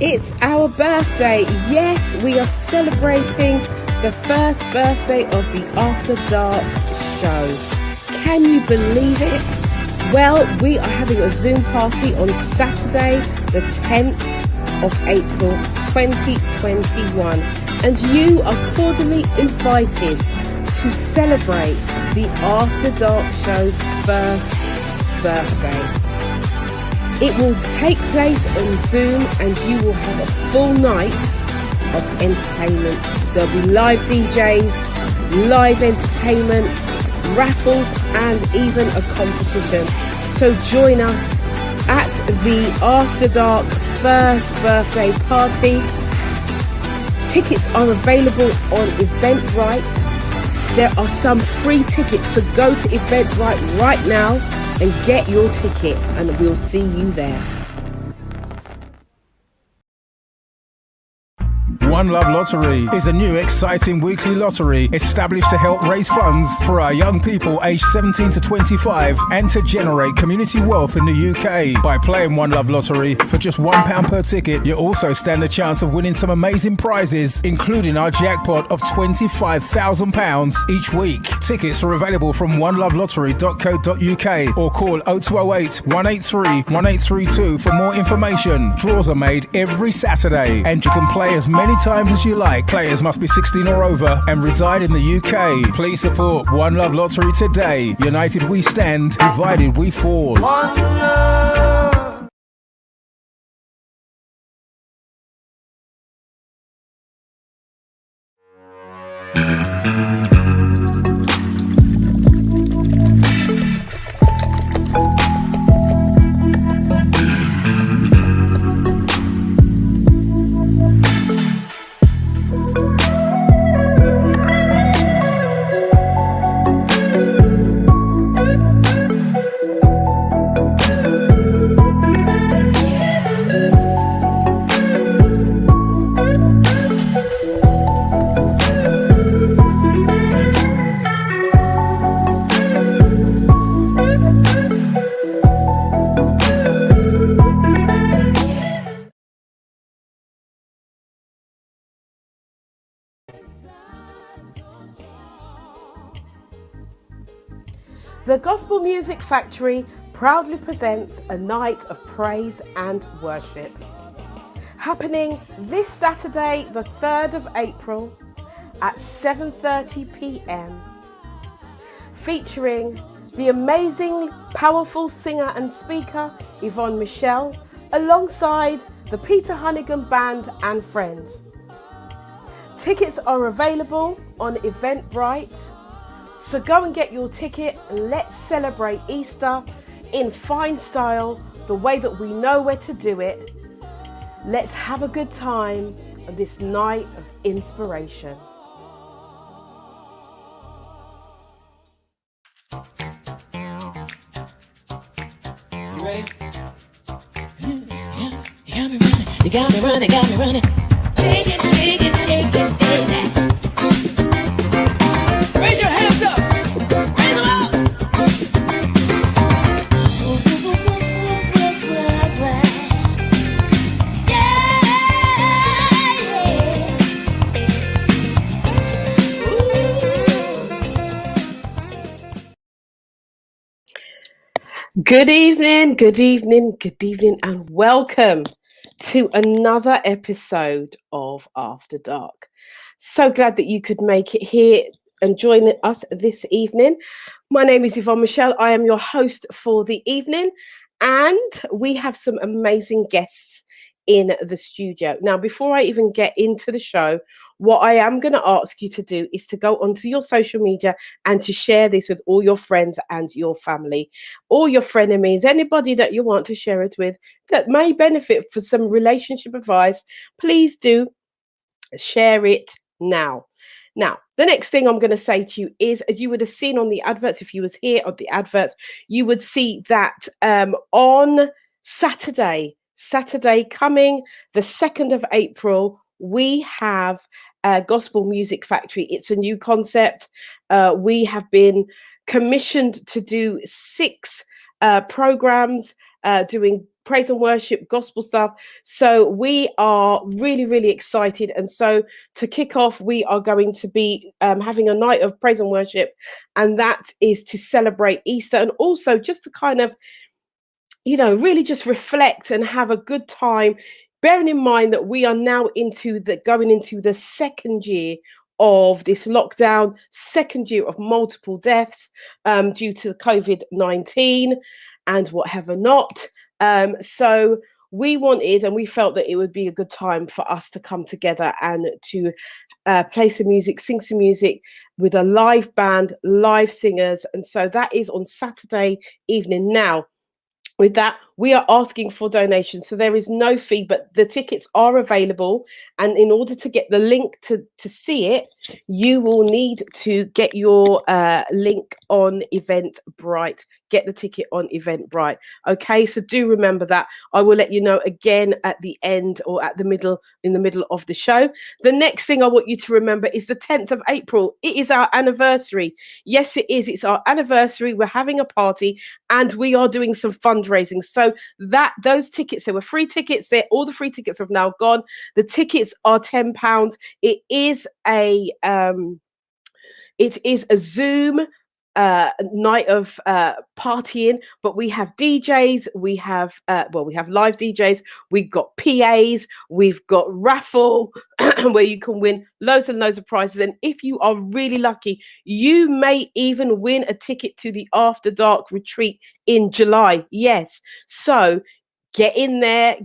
It's our birthday. Yes, we are celebrating the first birthday of the After Dark show. Can you believe it? Well, we are having a Zoom party on Saturday, the 10th of April 2021. And you are cordially invited to celebrate the After Dark show's first birthday. It will take place on Zoom and you will have a full night of entertainment. There'll be live DJs, live entertainment, raffles and even a competition. So join us at the After Dark first birthday party. Tickets are available on Eventbrite. There are some free tickets, so go to Eventbrite right now and get your ticket, and we'll see you there. One Love Lottery is a new exciting weekly lottery established to help raise funds for our young people aged 17 to 25 and to generate community wealth in the UK. By playing One Love Lottery for just £1 per ticket, you also stand a chance of winning some amazing prizes, including our jackpot of £25,000 each week. Tickets are available from onelovelottery.co.uk or call 0208 183 1832 for more information. Draws are made every Saturday and you can play as many times as you like. Players must be 16 or over and reside in the UK. Please support One Love Lottery today. United we stand, divided we fall. One love. The Gospel Music Factory proudly presents a night of praise and worship. Happening this Saturday, the 3rd of April at 7:30 p.m. Featuring the amazing, powerful singer and speaker Yvonne Michelle, alongside the Peter Hunnigan Band and friends. Tickets are available on Eventbrite. So go and get your ticket and let's celebrate Easter in fine style, the way that we know where to do it. Let's have a good time on this night of inspiration. You ready? You got me running, got me running. Shake it, shake it, shake it, shake it. Raise your hands up. Raise them up. Good evening, good evening, good evening, and welcome to another episode of After Dark. So glad that you could make it here and join us this evening. My name is Yvonne Michelle. I am your host for the evening, and we have some amazing guests in the studio. Now, before I even get into the show, what I am going to ask you to do is to go onto your social media and to share this with all your friends and your family, all your frenemies, anybody that you want to share it with that may benefit for some relationship advice. Please do share it now. Now, the next thing I'm going to say to you is, as you would have seen on the adverts, if you was here on the adverts, you would see that on Saturday coming, the 2nd of April, we have Gospel Music Factory. It's a new concept. We have been commissioned to do 6 programs doing praise and worship, gospel stuff. So we are really, really excited. And so to kick off, we are going to be having a night of praise and worship, and that is to celebrate Easter, and also just to kind of, really just reflect and have a good time, bearing in mind that we are now going into the second year of this lockdown, second year of multiple deaths due to COVID-19 and whatever not. So we wanted, and we felt that it would be a good time for us to come together and to play some music, sing some music with a live band, live singers. And so that is on Saturday evening. Now, with that, we are asking for donations. So there is no fee, but the tickets are available. And in order to get the link to see it, you will need to get your link on Eventbrite. Get the ticket on Eventbrite. Okay, so do remember that. I will let you know again at the end or in the middle of the show. The next thing I want you to remember is the 10th of April. It is our anniversary. Yes, it is. It's our anniversary. We're having a party and we are doing some fundraising. So those tickets, there were free tickets there. All the free tickets have now gone. The tickets are £10. It is a Zoom night of partying, but we have DJs, we have live DJs, we've got PAs, we've got raffle where you can win loads and loads of prizes, and if you are really lucky, you may even win a ticket to the After Dark retreat in July. Yes, so get in there,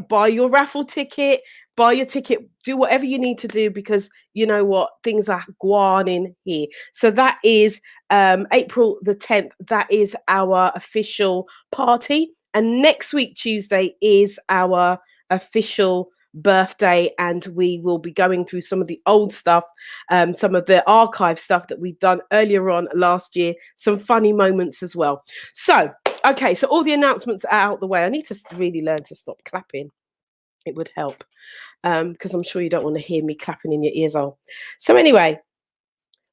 buy your raffle ticket, buy your ticket, do whatever you need to do, because you know what, things are going in here. So that is April the 10th. That is our official party. And next week, Tuesday, is our official birthday, and we will be going through some of the old stuff, some of the archive stuff that we've done earlier on last year, some funny moments as well. So, okay, so all the announcements are out the way. I need to really learn to stop clapping. It would help, because I'm sure you don't want to hear me clapping in your ears all. So anyway,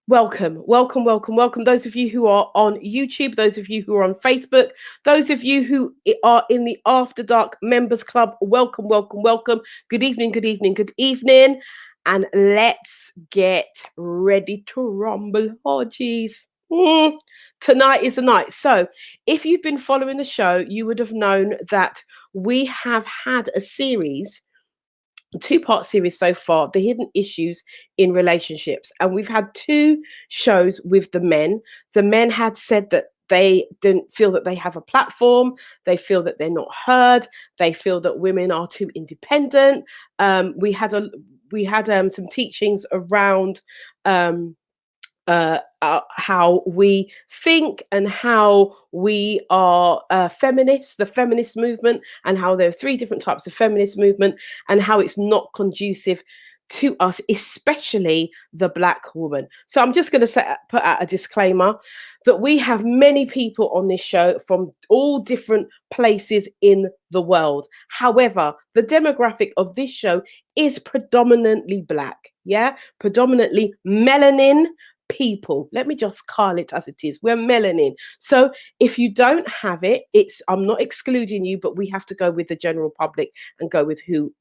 welcome. Those of you who are on YouTube, those of you who are on Facebook, those of you who are in the After Dark Members Club, welcome. Good evening. And let's get ready to rumble. Oh, geez. Tonight is the night. So if you've been following the show, you would have known that we have had a two-part series so far, The Hidden Issues in Relationships. And we've had 2 shows with the men. The men had said that they didn't feel that they have a platform. They feel that they're not heard. They feel that women are too independent. We had some teachings around how we think and how we are feminists, the feminist movement, and how there are 3 different types of feminist movement, and how it's not conducive to us, especially the Black woman. So I'm just going to put out a disclaimer that we have many people on this show from all different places in the world. However, the demographic of this show is predominantly Black, predominantly melanin people. Let me just call it as it is. We're melanin. So if you don't have it, I'm not excluding you, but we have to go with the general public and go with who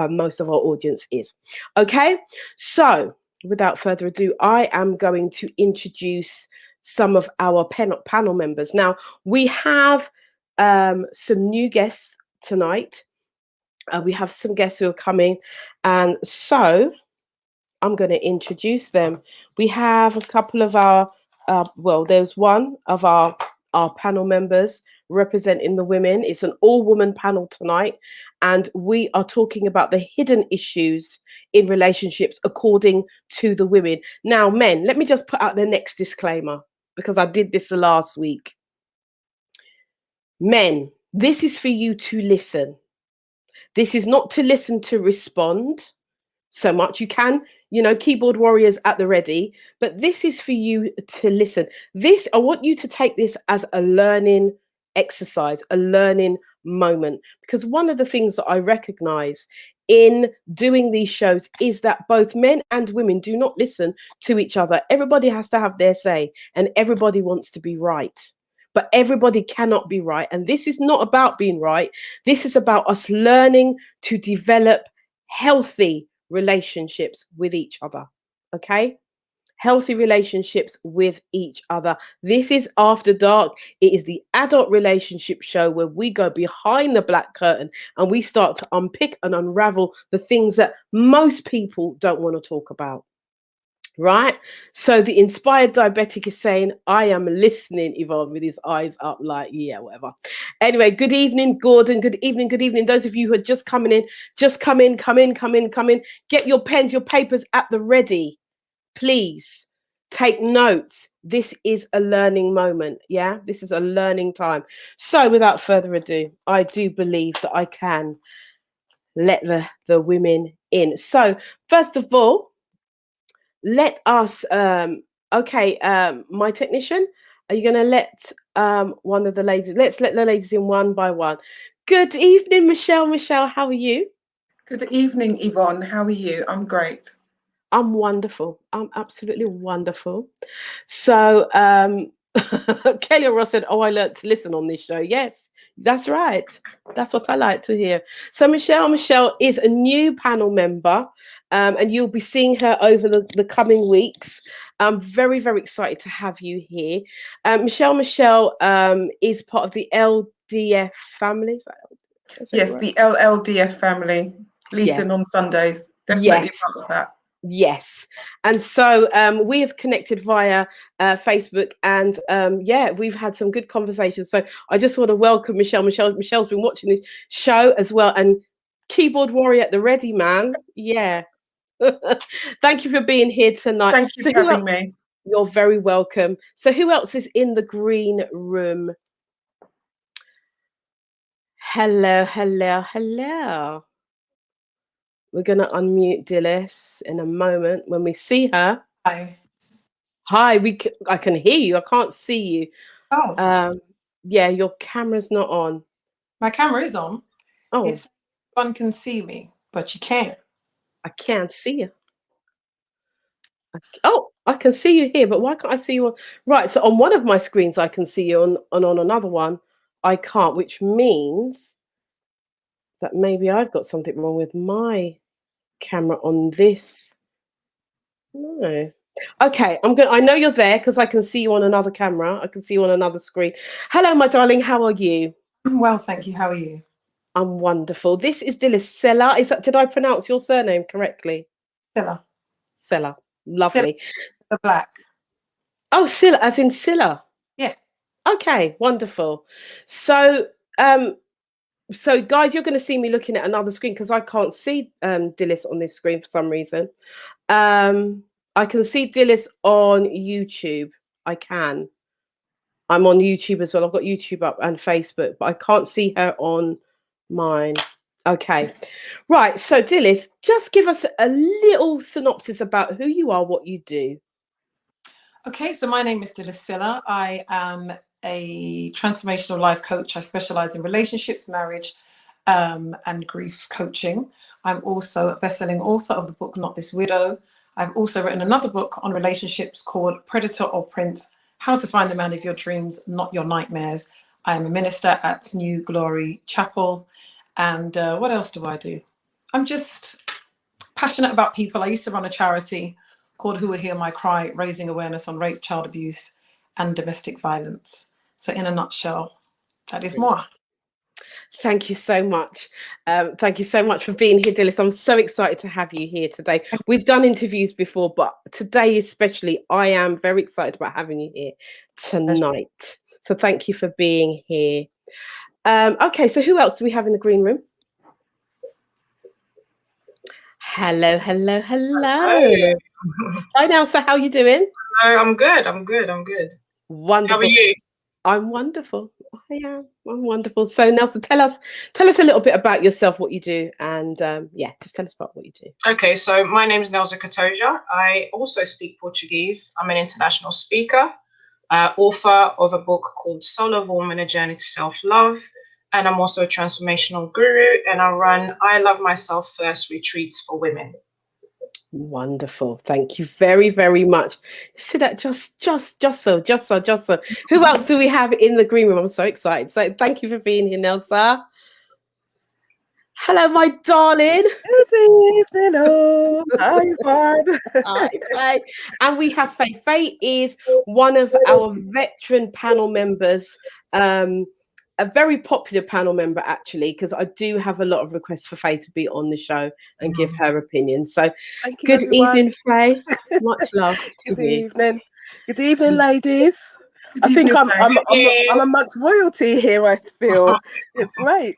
most of our audience is. Okay, so without further ado, I am going to introduce some of our panel members. Now, we have some new guests tonight. We have some guests who are coming, and so I'm going to introduce them. We have a couple of there's one of our panel members representing the women. It's an all-woman panel tonight, and we are talking about the hidden issues in relationships according to the women. Now, men, let me just put out the next disclaimer, because I did this the last week. Men, this is for you to listen. This is not to listen to respond so much. You can, keyboard warriors at the ready, but this is for you to listen. I want you to take this as a learning exercise, a learning moment, because one of the things that I recognize in doing these shows is that both men and women do not listen to each other. Everybody has to have their say, and everybody wants to be right. but everybody cannot be right. And this is not about being right. This is about us learning to develop healthy relationships with each other. Okay? Healthy relationships with each other. This is After Dark. It is the adult relationship show where we go behind the black curtain and we start to unpick and unravel the things that most people don't want to talk about. Right? So the inspired diabetic is saying, I am listening, Yvonne, with his eyes up, like, yeah, whatever. Anyway, good evening, Gordon. Good evening, good evening. Those of you who are just coming in, just come in. Get your pens, your papers at the ready. Please take notes. This is a learning moment. Yeah, this is a learning time. So without further ado, I do believe that I can let the women in. So first of all, let us my technician, are you going to let one of the ladies, let's let the ladies in one by one. Good evening, Michelle, how are you? Good evening, Yvonne. How are you? I'm great. I'm wonderful. I'm absolutely wonderful. So Kelly Ross said, oh, I learned to listen on this show. Yes, that's right. That's what I like to hear. So Michelle is a new panel member, and you'll be seeing her over the coming weeks. I'm very, very excited to have you here. Michelle is part of the LDF family. Yes, the LLDF family. Leaping Yes. on Sundays. Definitely Yes. part of that. Yes. And so we have connected via Facebook, and we've had some good conversations. So I just want to welcome Michelle. Michelle's been watching this show as well, and keyboard warrior at the ready, man. Yeah. Thank you for being here tonight. Thank you for having me. You're very welcome. So who else is in the green room? Hello. We're going to unmute Dilys in a moment when we see her. Hi. I can hear you. I can't see you. Oh. Yeah, your camera's not on. My camera is on. Oh. One can see me, but you can't. I can't see you. I can see you here, but why can't I see you on? Right, so on one of my screens I can see you, on another one I can't, which means that maybe I've got something wrong with my camera on this. No. Okay, I know you're there because I can see you on another camera. I can see you on another screen. Hello, my darling. How are you? I'm well, thank you. How are you? I'm wonderful. This is Dilys Sella. Did I pronounce your surname correctly? Sella. Lovely. The black. Oh, Silla, as in Silla. Yeah. Okay, wonderful. So guys, you're going to see me looking at another screen because I can't see Dilys on this screen for some reason. I can see Dilys on YouTube. I can. I'm on YouTube as well. I've got YouTube up and Facebook, but I can't see her on mine. Okay. Right. So Dilys, just give us a little synopsis about who you are, what you do. Okay, so my name is Dilys Silla. I am a transformational life coach. I specialize in relationships, marriage, and grief coaching. I'm also a best-selling author of the book Not This Widow. I've also written another book on relationships called Predator or Prince: How to Find the Man of Your Dreams, Not Your Nightmares. I am a minister at New Glory Chapel. And what else do I do? I'm just passionate about people. I used to run a charity called Who Will Hear My Cry, raising awareness on rape, child abuse, and domestic violence. So in a nutshell, that is moi. Thank you so much. Thank you so much for being here, Dilys. I'm so excited to have you here today. We've done interviews before, but today especially, I am very excited about having you here tonight. So thank you for being here. Okay, so who else do we have in the green room? Hello. Hi, Nelsa. How are you doing? Hello, I'm good. Wonderful. How are you? I'm wonderful. I'm wonderful. So Nelson, tell us a little bit about yourself, what you do, and just tell us about what you do. Okay, so my name is Nelsa Katoja. I also speak Portuguese. I'm an international speaker, author of a book called Soul of Woman: A Journey to Self-Love, and I'm also a transformational guru, and I run I Love Myself First retreats for women. Wonderful. Thank you very, very much. See that just so. Who else do we have in the green room? I'm so excited. So thank you for being here, Nelsa. Hello, my darling. Good evening, oh. Hi, Yvonne. Hi, Faye. And we have Faye. Faye is one of our veteran panel members, a very popular panel member, actually, because I do have a lot of requests for Faye to be on the show and give her opinion. So Thank you, good everyone. evening, Faye. Much love to Good you. evening. Good evening, ladies. Good I think evening, I'm Faye. I'm amongst royalty here, I feel. It's great.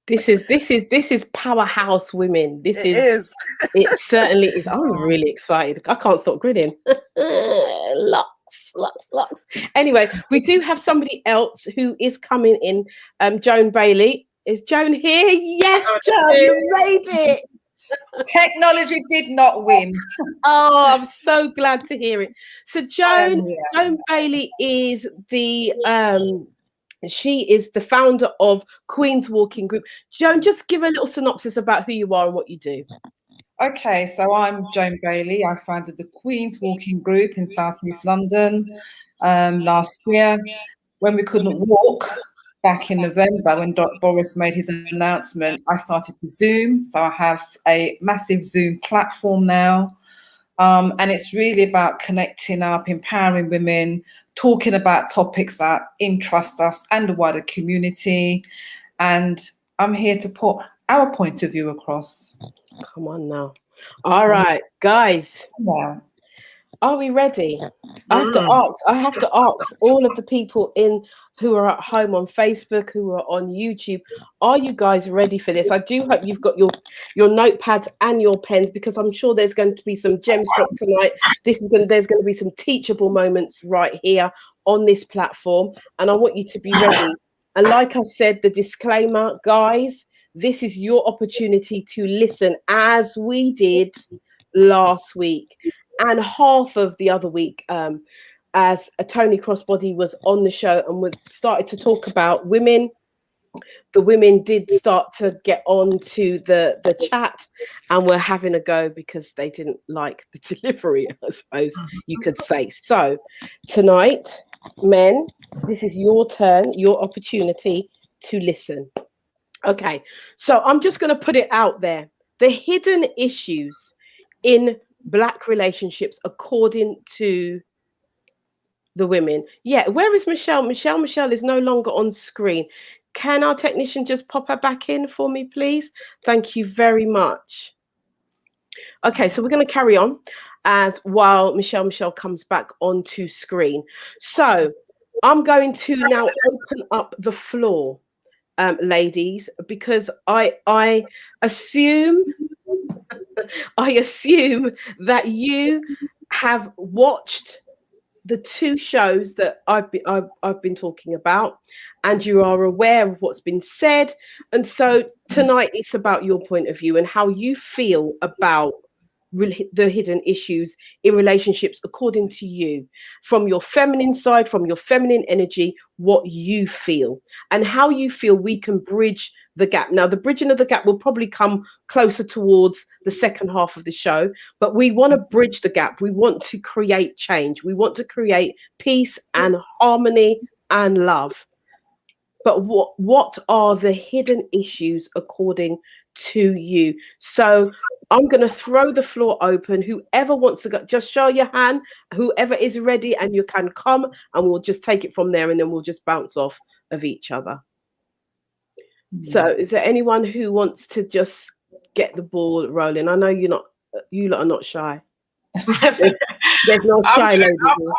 This is powerhouse women. This It is is. it certainly is. I'm really excited. I can't stop grinning. Lots. Anyway, we do have somebody else who is coming in. Joan Bailey. Is Joan here? Yes, Joan, you made it. Technology did not win. Oh, I'm so glad to hear it. So Joan Bailey is the she is the founder of Queen's Walking Group. Joan, just give a little synopsis about who you are and what you do. Okay, so I'm Joan Bailey. I founded the Queen's Walking Group in South East London last year when we couldn't walk. Back in November, when Boris made his announcement, I started to Zoom. So I have a massive Zoom platform now. And it's really about connecting up, empowering women, talking about topics that interest us and the wider community. And I'm here to put our point of view across. Come on now. All right, guys. Yeah. Are we ready? I have to ask all of the people who are at home on Facebook, who are on YouTube, are you guys ready for this? I do hope you've got your notepads and your pens, because I'm sure there's going to be some gems dropped tonight. There's going to be some teachable moments right here on this platform, and I want you to be ready. And like I said, the disclaimer, guys, this is your opportunity to listen, as we did last week and half of the other week, as Tony Crossbody was on the show and we started to talk about women. The women did start to get on to the chat and were having a go because they didn't like the delivery, I suppose you could say. So tonight, men, this is your turn, your opportunity to listen. Okay, so I'm just going to put it out there. The hidden issues in Black relationships, according to the women. Yeah, where is Michelle? Michelle is no longer on screen. Can our technician just pop her back in for me, please? Thank you very much. Okay, so we're going to carry on while Michelle comes back onto screen. So I'm going to now open up the floor, ladies, because I assume that you have watched the two shows that I've been talking about, and you are aware of what's been said. And so tonight it's about your point of view and how you feel about the hidden issues in relationships, according to you, from your feminine side, from your feminine energy, what you feel and how you feel we can bridge the gap. Now, the bridging of the gap will probably come closer towards the second half of the show, but we want to bridge the gap. We want to create change. We want to create peace and harmony and love. But what are the hidden issues according to you? So I'm going to throw the floor open. Whoever wants to go, just show your hand. Whoever is ready, and you can come, and we'll just take it from there, and then we'll just bounce off of each other. So is there anyone who wants to just get the ball rolling? I know you lot are not shy. There's no shy ladies. I'll go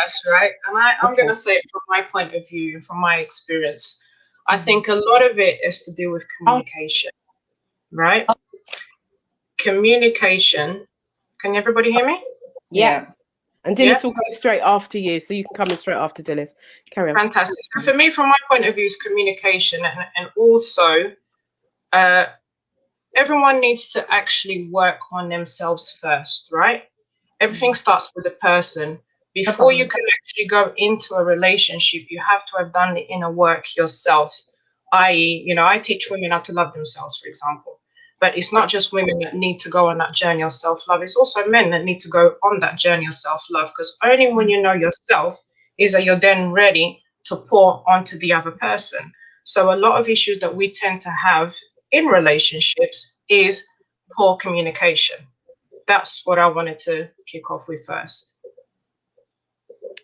first, right? And I'm going to say it from my point of view, from my experience. I think a lot of it is to do with communication, right? Communication. Can everybody hear me? Yeah. And Dilys will go straight after you, so you can come in straight after Dilys. Carry on. Fantastic. So for me, from my point of view, is communication, and also everyone needs to actually work on themselves first, right? Everything starts with the person. Before you can actually go into a relationship, you have to have done the inner work yourself. I teach women how to love themselves, for example. But it's not just women that need to go on that journey of self-love. It's also men that need to go on that journey of self-love, because only when you know yourself is that you're then ready to pour onto the other person. So a lot of issues that we tend to have in relationships is poor communication. That's what I wanted to kick off with first.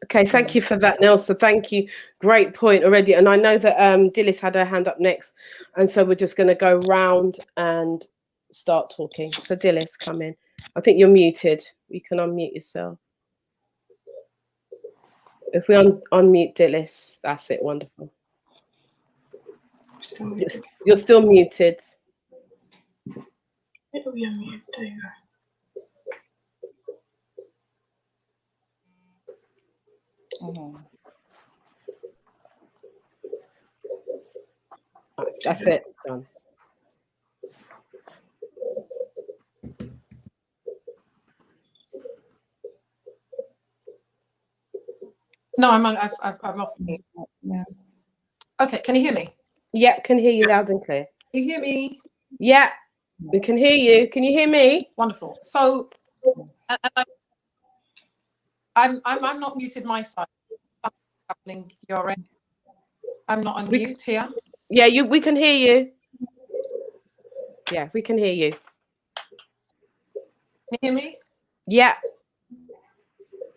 Okay, thank you for that, Nelsa. Thank you. Great point already. And I know that Dilys had her hand up next. And so we're just going to go round and start talking. So Dilys, come in. I think you're muted. You can unmute yourself. If we unmute Dilys, that's it. Wonderful. You're still muted. There you go. That's it. Done. No, I'm off mute. Yeah. Okay, can you hear me? Yeah, can hear you loud and clear. Can you hear me? Yeah, we can hear you. Can you hear me? Wonderful. So, I'm not muted my side. Happening your end. I'm not on mute here. Yeah, we can hear you. Yeah, we can hear you. Can you hear me? Yeah.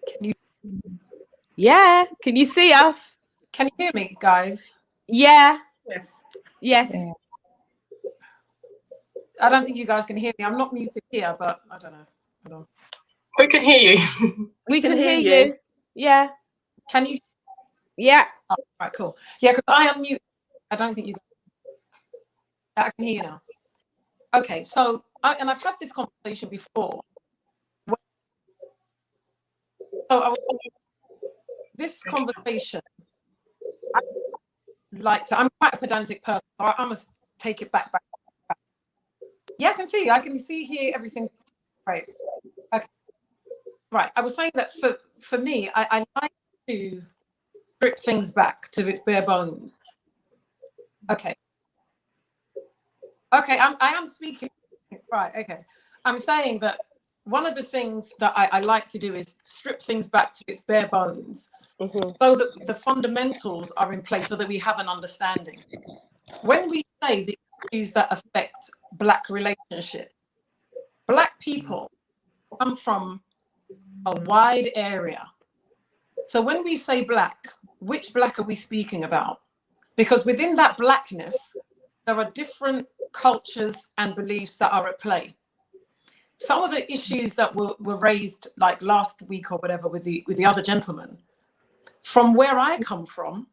Can you? Yeah. Can you see us? Can you hear me, guys? Yeah. Yes. Yes. Yeah. I don't think you guys can hear me. I'm not muted here, but I don't know. Hold on. We can hear you. We can hear you. Yeah. Can you? Yeah. Oh, right, cool. Yeah, because I unmute. I don't think you guys. I can hear you now. Okay, so I've had this conversation before. So this conversation, I'm quite a pedantic person, so I must take it back. Yeah, I can see, hear everything. Right. Okay. Right. I was saying that for me, I like to strip things back to its bare bones. Okay. Okay, I am speaking. Right, okay. I'm saying that one of the things that I like to do is strip things back to its bare bones, so that the fundamentals are in place, so that we have an understanding. When we say the issues that affect Black relationships, Black people come from a wide area. So when we say Black, which Black are we speaking about? Because within that Blackness, there are different cultures and beliefs that are at play. Some of the issues that were raised like last week or whatever with the other gentleman, from where I come from,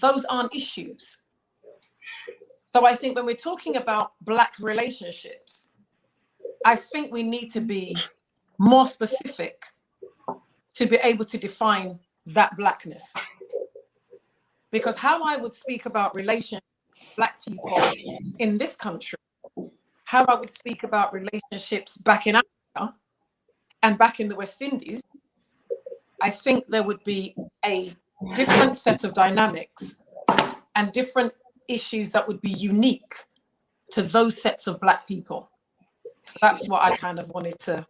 those aren't issues. So I think when we're talking about Black relationships, I think we need to be more specific to be able to define that Blackness. Because how I would speak about relationships, Black people in this country, how I would speak about relationships back in Africa and back in the West Indies, I think there would be a different set of dynamics and different issues that would be unique to those sets of Black people. That's what I kind of wanted to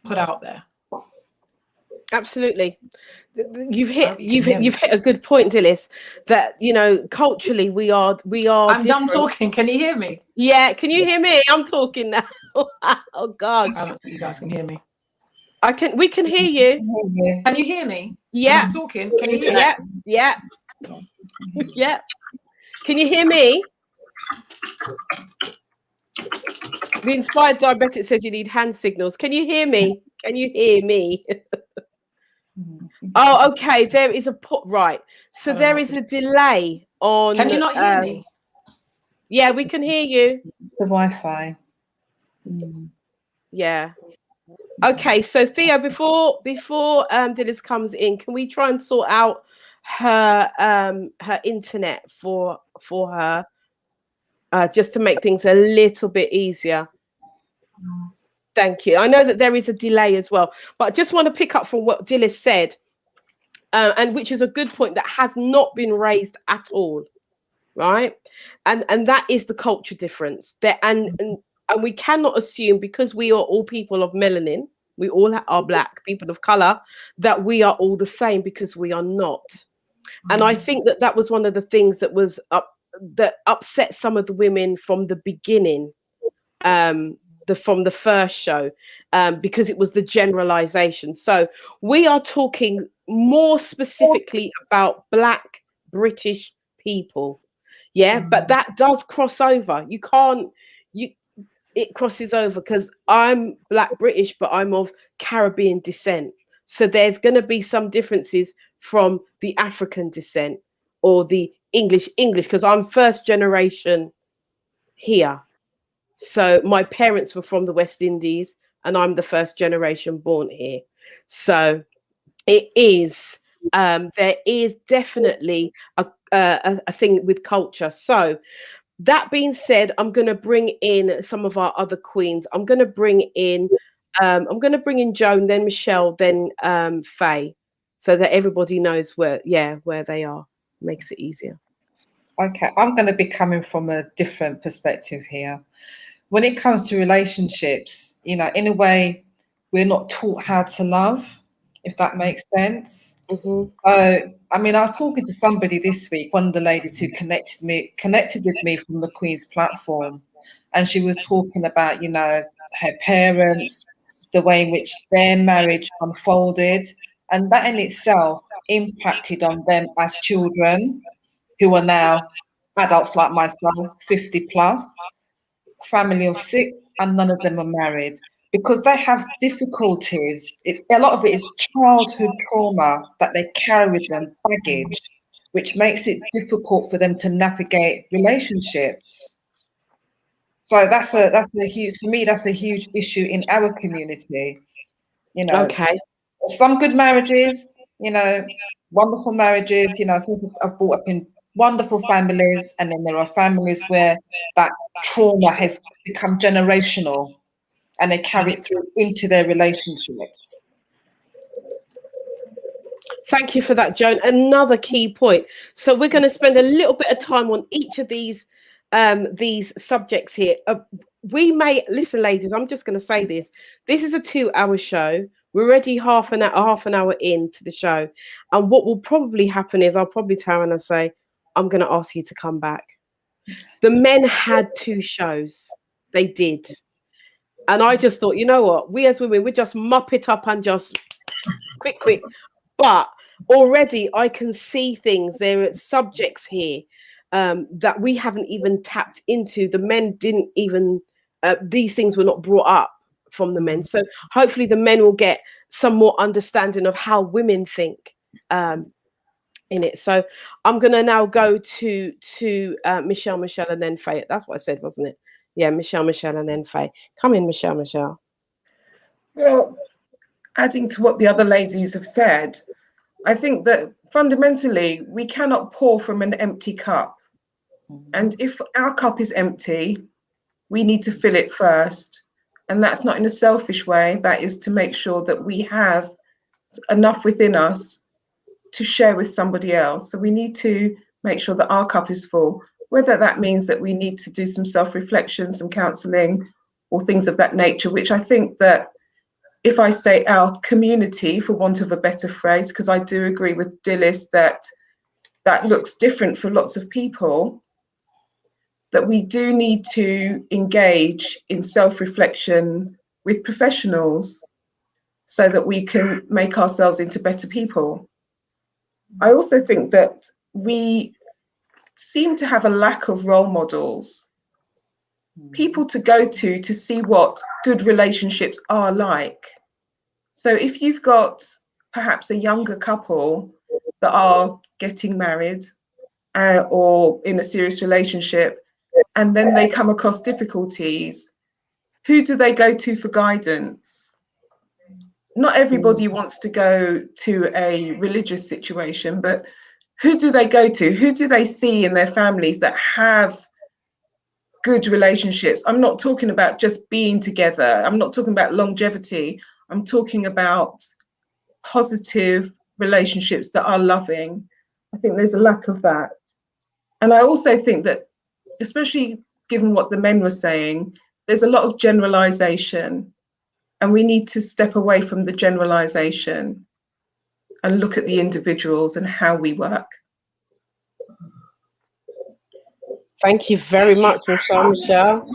put out there. Absolutely. You've hit a good point, Dilys, that culturally we are I'm different. done talking. Can you hear me? Yeah, can you hear me? I'm talking now. Oh God. I don't think you guys can hear me. We can hear you. Can you hear me? Yeah. I'm talking. Can you hear me? Yeah. Yeah. Can you hear me? The Inspired Diabetic says you need hand signals. Can you hear me? Can you hear me? Oh, okay. There is right. So there is a delay on. Can you not hear me? Yeah, we can hear you. The Wi-Fi. Yeah. Okay. So Theo, before Dilys comes in, can we try and sort out her internet for her, just to make things a little bit easier? Thank you. I know that there is a delay as well, but I just want to pick up from what Dilys said, and which is a good point that has not been raised at all. right? And that is the culture difference there. And we cannot assume, because we are all people of melanin, we all are black people of color, that we are all the same, because we are not. And I think that that was one of the things that was that upset some of the women from the beginning, from the first show, because it was the generalization. So we are talking more specifically about Black British people, yeah, but that does cross over. It crosses over, because I'm Black British, but I'm of Caribbean descent. So there's going to be some differences from the African descent or the English, because I'm first generation here. So my parents were from the West Indies, and I'm the first generation born here. So it is, there is definitely a thing with culture. So that being said, I'm going to bring in some of our other queens. I'm going to bring in Joan, then Michelle, then Faye, so that everybody knows where they are. Makes it easier. Okay, I'm going to be coming from a different perspective here. When it comes to relationships, in a way, we're not taught how to love, if that makes sense. Mm-hmm. So, I mean, I was talking to somebody this week, one of the ladies who connected with me from the Queen's platform, and she was talking about, her parents, the way in which their marriage unfolded, and that in itself impacted on them as children who are now adults like myself, 50 plus, family of 6, and none of them are married. Because they have difficulties. A lot of it is childhood trauma that they carry with them, baggage, which makes it difficult for them to navigate relationships. So that's a huge issue in our community. Okay. Some good marriages, wonderful marriages. Some people are brought up in wonderful families, and then there are families where that trauma has become generational, and they carry it through into their relationships. Thank you for that, Joan. Another key point. So we're going to spend a little bit of time on each of these subjects here. We may listen, ladies. I'm just going to say this. This is a 2-hour show. We're already half an hour into the show, and what will probably happen is I'll probably tell Anna and say, I'm going to ask you to come back. The men had 2 shows. They did. And I just thought, you know what? We as women, we just mop it up and just quick. But already I can see things. There are subjects here that we haven't even tapped into. The men didn't even, these things were not brought up from the men. So hopefully the men will get some more understanding of how women think in it. So I'm going to now go to Michelle, and then Faye. That's what I said, wasn't it? Yeah, Michelle, and then Faye. Come in, Michelle. Well, adding to what the other ladies have said, I think that fundamentally we cannot pour from an empty cup. And if our cup is empty, we need to fill it first. And that's not in a selfish way. That is to make sure that we have enough within us to share with somebody else. So we need to make sure that our cup is full. Whether that means that we need to do some self-reflection, some counselling, or things of that nature, which I think that if I say our community, for want of a better phrase, because I do agree with Dilys that looks different for lots of people, that we do need to engage in self-reflection with professionals so that we can make ourselves into better people. I also think that we seem to have a lack of role models, people to go to see what good relationships are like. So if you've got perhaps a younger couple that are getting married or in a serious relationship, and then they come across difficulties, who do they go to for guidance? Not everybody wants to go to a religious situation, but who do they go to? Who do they see in their families that have good relationships? I'm not talking about just being together. I'm not talking about longevity. I'm talking about positive relationships that are loving. I think there's a lack of that. And I also think that, especially given what the men were saying, there's a lot of generalization, and we need to step away from the generalization and look at the individuals and how we work. Thank you very much, Michelle.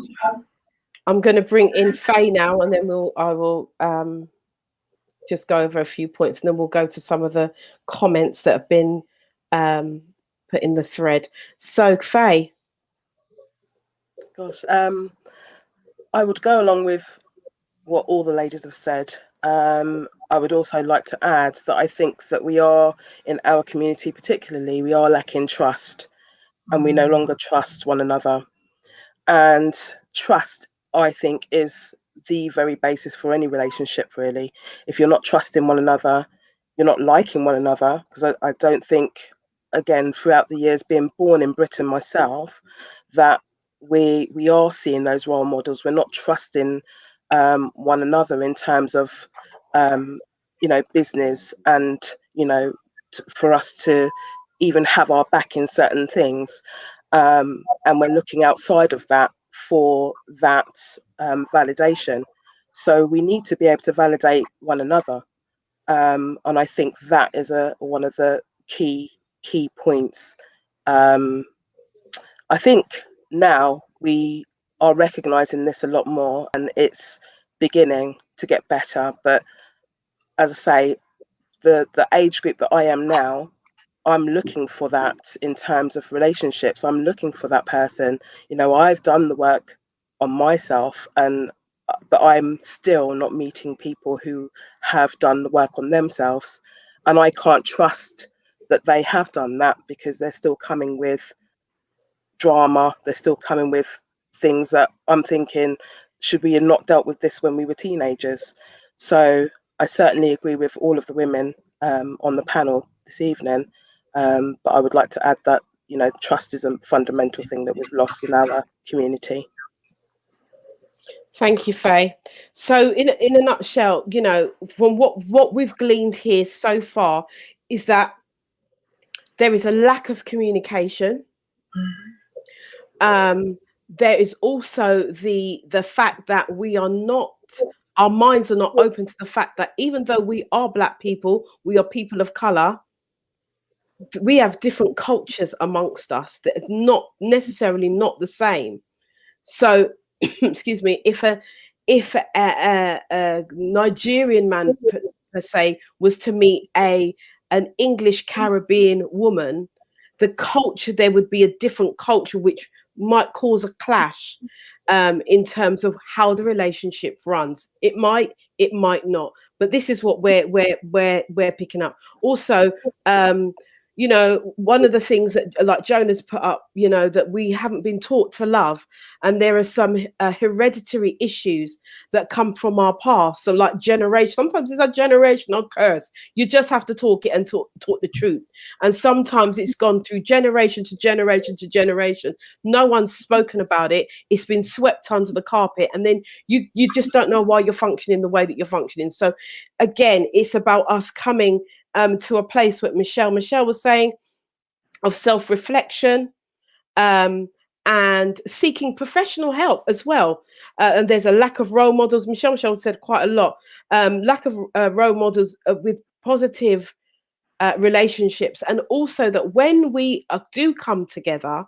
I'm going to bring in Faye now, and then I will just go over a few points, and then we'll go to some of the comments that have been put in the thread. So, Faye. Gosh, I would go along with what all the ladies have said. I would also like to add that I think that we are, in our community particularly, we are lacking trust, and we no longer trust one another. And trust, I think, is the very basis for any relationship, really. If you're not trusting one another, you're not liking one another, because I don't think, again, throughout the years being born in Britain myself, that we are seeing those role models. We're not trusting one another in terms of business, and for us to even have our back in certain things, and we're looking outside of that for that validation. So we need to be able to validate one another, and I think that is one of the key points. I think now we are recognizing this a lot more, and it's beginning to get better. But as I say, the age group that I am now, I'm looking for that in terms of relationships. I'm looking for that person. I've done the work on myself, but I'm still not meeting people who have done the work on themselves, and I can't trust that they have done that, because they're still coming with drama. They're still coming with things that I'm thinking, should we have not dealt with this when we were teenagers? So I certainly agree with all of the women on the panel this evening, but I would like to add that trust is a fundamental thing that we've lost in our community. Thank you, Faye. So in a nutshell, from what we've gleaned here so far is that there is a lack of communication. There is also the fact that our minds are not open to the fact that even though we are Black people, we are people of color, we have different cultures amongst us that are not necessarily not the same. So, excuse me, if a Nigerian man per se was to meet an English Caribbean woman, the culture, there would be a different culture, which might cause a clash in terms of how the relationship runs. It might not, but this is what we're picking up. Also, one of the things that, like Jonah's put up, that we haven't been taught to love, and there are some hereditary issues that come from our past. So, like generation, sometimes it's a generational curse. You just have to talk it and talk the truth. And sometimes it's gone through generation to generation to generation. No one's spoken about it. It's been swept under the carpet, and then you just don't know why you're functioning the way that you're functioning. So, again, it's about us coming to a place what Michelle was saying, of self-reflection and seeking professional help as well. And there's a lack of role models. Michelle said quite a lot. Lack of role models with positive relationships, and also that when we do come together,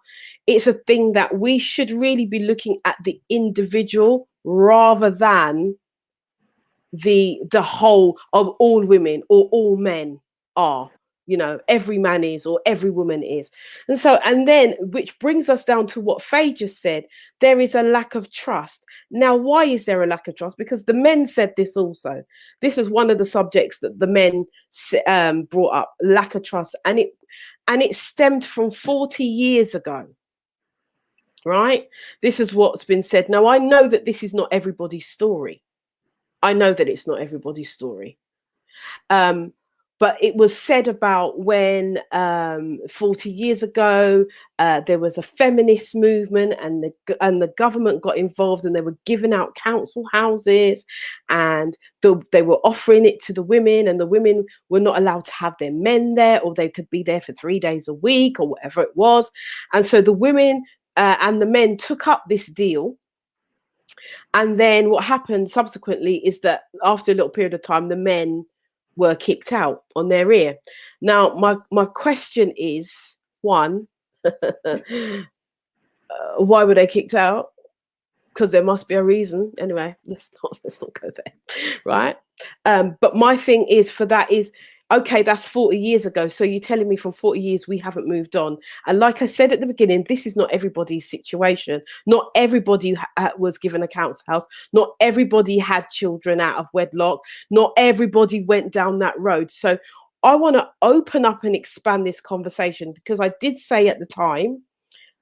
it's a thing that we should really be looking at the individual rather than the whole of all women or all men are, every man is or every woman is. And then which brings us down to what Faye just said, there is a lack of trust. Now, why is there a lack of trust? Because the men said this also. This is one of the subjects that the men brought up, lack of trust, and it stemmed from 40 years ago. Right? This is what's been said. Now, I know that this is not everybody's story. I know that it's not everybody's story. but it was said about when 40 years ago there was a feminist movement, and the government got involved, and they were giving out council houses, and they were offering it to the women, and the women were not allowed to have their men there, or they could be there for 3 days a week or whatever it was. And so the women and the men took up this deal. And then what happened subsequently is that after a little period of time, the men were kicked out on their ear. Now, my question is, one, why were they kicked out? Because there must be a reason. Anyway, let's not go there, right? But my thing is for that is, okay, that's 40 years ago. So you're telling me from 40 years we haven't moved on. And like I said at the beginning, this is not everybody's situation. Not everybody was given a council house. Not everybody had children out of wedlock. Not everybody went down that road. So I want to open up and expand this conversation, because I did say at the time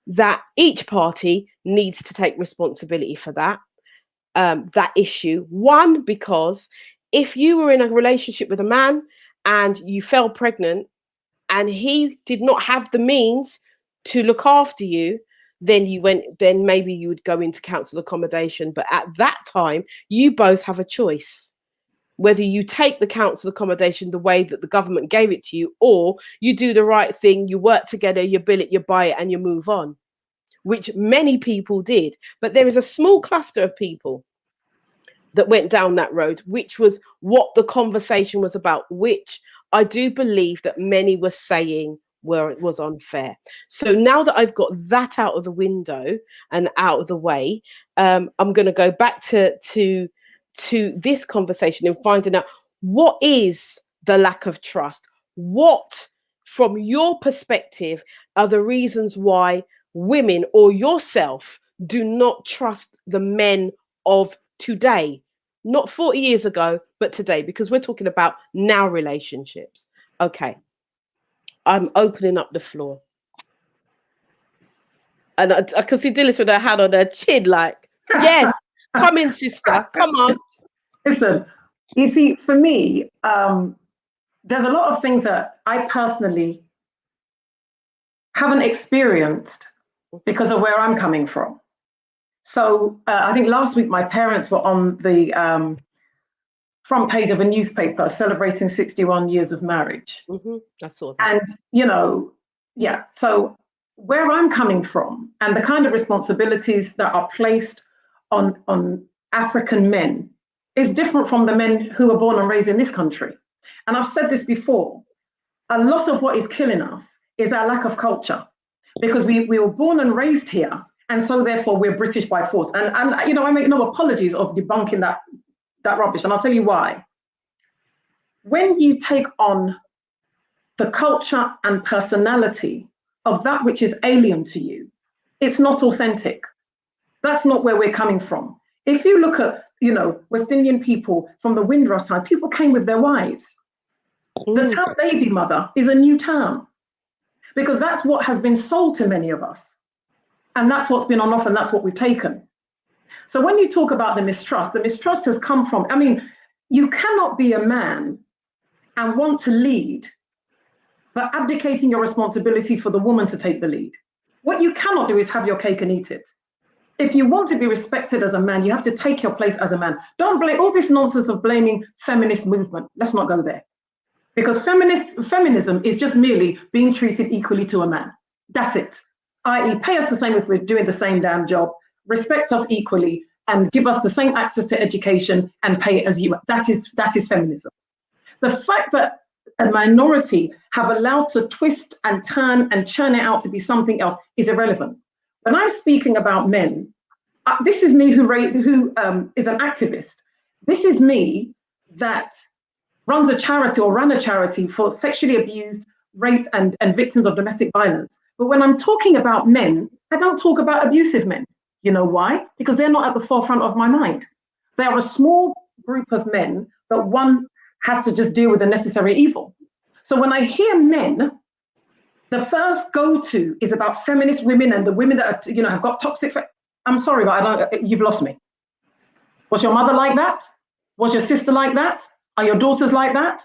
that each party needs to take responsibility for that issue. One, because if you were in a relationship with a man and you fell pregnant and he did not have the means to look after you, then maybe you would go into council accommodation. But at that time, you both have a choice, whether you take the council accommodation the way that the government gave it to you, or you do the right thing, you work together, you bill it, you buy it, and you move on, which many people did. But there is a small cluster of people that went down that road, which was what the conversation was about, which I do believe that many were saying it was unfair. So now that I've got that out of the window and out of the way, I'm going to go back to this conversation and finding out, what is the lack of trust? What, from your perspective, are the reasons why women or yourself do not trust the men of today? Not 40 years ago, but today, because we're talking about now relationships. Okay, I'm opening up the floor. And I can see Dilys with her hand on her chin, like, yes, come in, sister, come on. Listen, you see, for me, there's a lot of things that I personally haven't experienced because of where I'm coming from. So I think last week my parents were on the front page of a newspaper celebrating 61 years of marriage. Mm-hmm. I saw that. And, so where I'm coming from and the kind of responsibilities that are placed on African men is different from the men who were born and raised in this country. And I've said this before, a lot of what is killing us is our lack of culture, because we were born and raised here. And so therefore we're British by force. And I make no apologies of debunking that rubbish. And I'll tell you why. When you take on the culture and personality of that which is alien to you, it's not authentic. That's not where we're coming from. If you look at, West Indian people from the Windrush time, people came with their wives. The term baby mother is a new term, because that's what has been sold to many of us. And that's what's been on offer, and that's what we've taken. So when you talk about the mistrust has come from, you cannot be a man and want to lead, but abdicating your responsibility for the woman to take the lead. What you cannot do is have your cake and eat it. If you want to be respected as a man, you have to take your place as a man. Don't blame all this nonsense of blaming feminist movement. Let's not go there. Because feminism is just merely being treated equally to a man. That's it. I.e., pay us the same if we're doing the same damn job, respect us equally, and give us the same access to education and pay it as you. That is feminism. The fact that a minority have allowed to twist and turn and churn it out to be something else is irrelevant. When I'm speaking about men, this is me who is an activist. This is me that runs a charity or ran a charity for sexually abused, raped and victims of domestic violence. But when I'm talking about men, I don't talk about abusive men. You know why? Because they're not at the forefront of my mind. They are a small group of men that one has to just deal with the necessary evil. So when I hear men, the first go-to is about feminist women and the women that are, have got toxic. I'm sorry, but you've lost me. Was your mother like that? Was your sister like that? Are your daughters like that?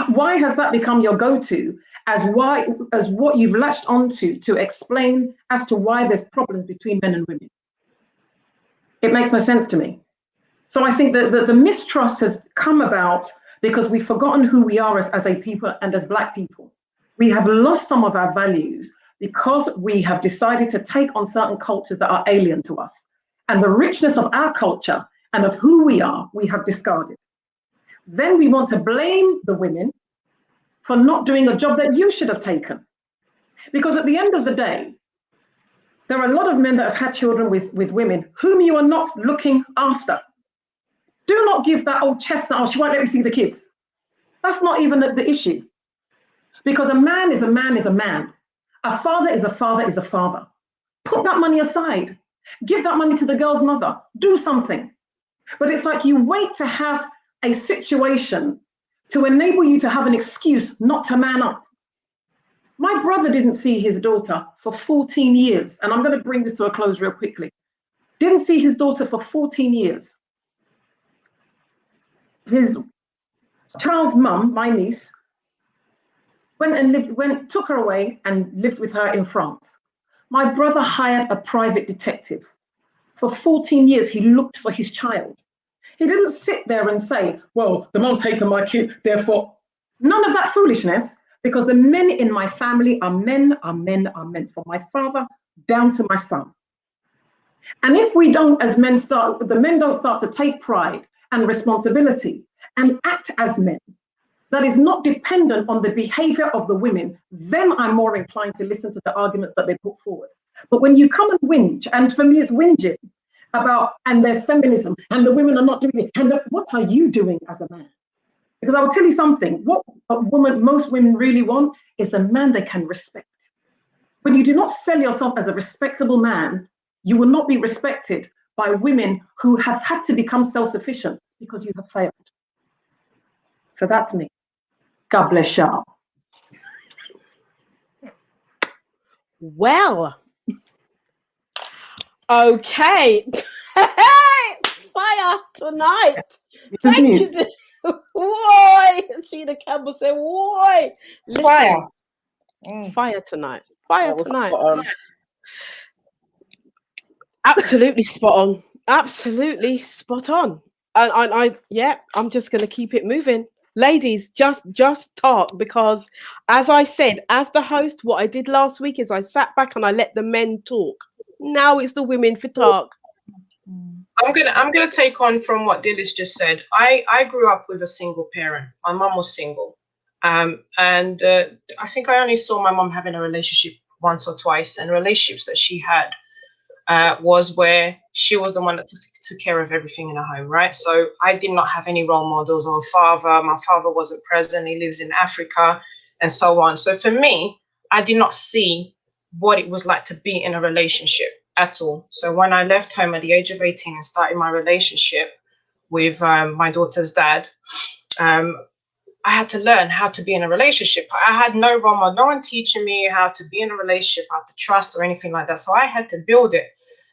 Why has that become your go-to as what you've latched onto to explain as to why there's problems between men and women? It makes no sense to me. So I think that the mistrust has come about because we've forgotten who we are as a people and as Black people. We have lost some of our values because we have decided to take on certain cultures that are alien to us. And the richness of our culture and of who we are, we have discarded. Then we want to blame the women for not doing a job that you should have taken. Because at the end of the day, there are a lot of men that have had children with women whom you are not looking after. Do not give that old chestnut, oh, she won't let me see the kids. That's not even the issue. Because a man is a man is a man. A father is a father is a father. Put that money aside. Give that money to the girl's mother. Do something. But it's like you wait to have a situation to enable you to have an excuse not to man up. My brother didn't see his daughter for 14 years. And I'm going to bring this to a close real quickly. Didn't see his daughter for 14 years. His child's mum, my niece, took her away and lived with her in France. My brother hired a private detective. For 14 years, he looked for his child. He didn't sit there and say, well, the mum's taken my kid, therefore, none of that foolishness, because the men in my family are men, from my father down to my son. And if we don't, as men the men don't start to take pride and responsibility and act as men, that is not dependent on the behavior of the women, then I'm more inclined to listen to the arguments that they put forward. But when you come and whinge, and for me it's whinging about, and there's feminism, and the women are not doing it, and what are you doing as a man? Because I will tell you something, what most women really want is a man they can respect. When you do not sell yourself as a respectable man, you will not be respected by women who have had to become self-sufficient because you have failed. So that's me. God bless y'all. Well, okay. Fire tonight. Thank you. Why? Sheena Campbell said, why? Listen, Fire. Fire tonight. Fire tonight. Spot on. Absolutely spot on. Absolutely spot on. And I'm just going to keep it moving. Ladies, just talk, because as I said, as the host, what I did last week is I sat back and I let the men talk. Now it's the women for talk. I'm gonna take on from what Dilys just said. I grew up with a single parent. My mom was single, and I think I only saw my mom having a relationship once or twice, and relationships that she had was where she was the one that took care of everything in her home, right? So I did not have any role models or father. My father wasn't present. He lives in Africa and so on. So for me, I did not see what it was like to be in a relationship at all. So when I left home at the age of 18 and started my relationship with my daughter's dad, I had to learn how to be in a relationship. I had no role model, no one teaching me how to be in a relationship, how to trust or anything like that. So I had to build it.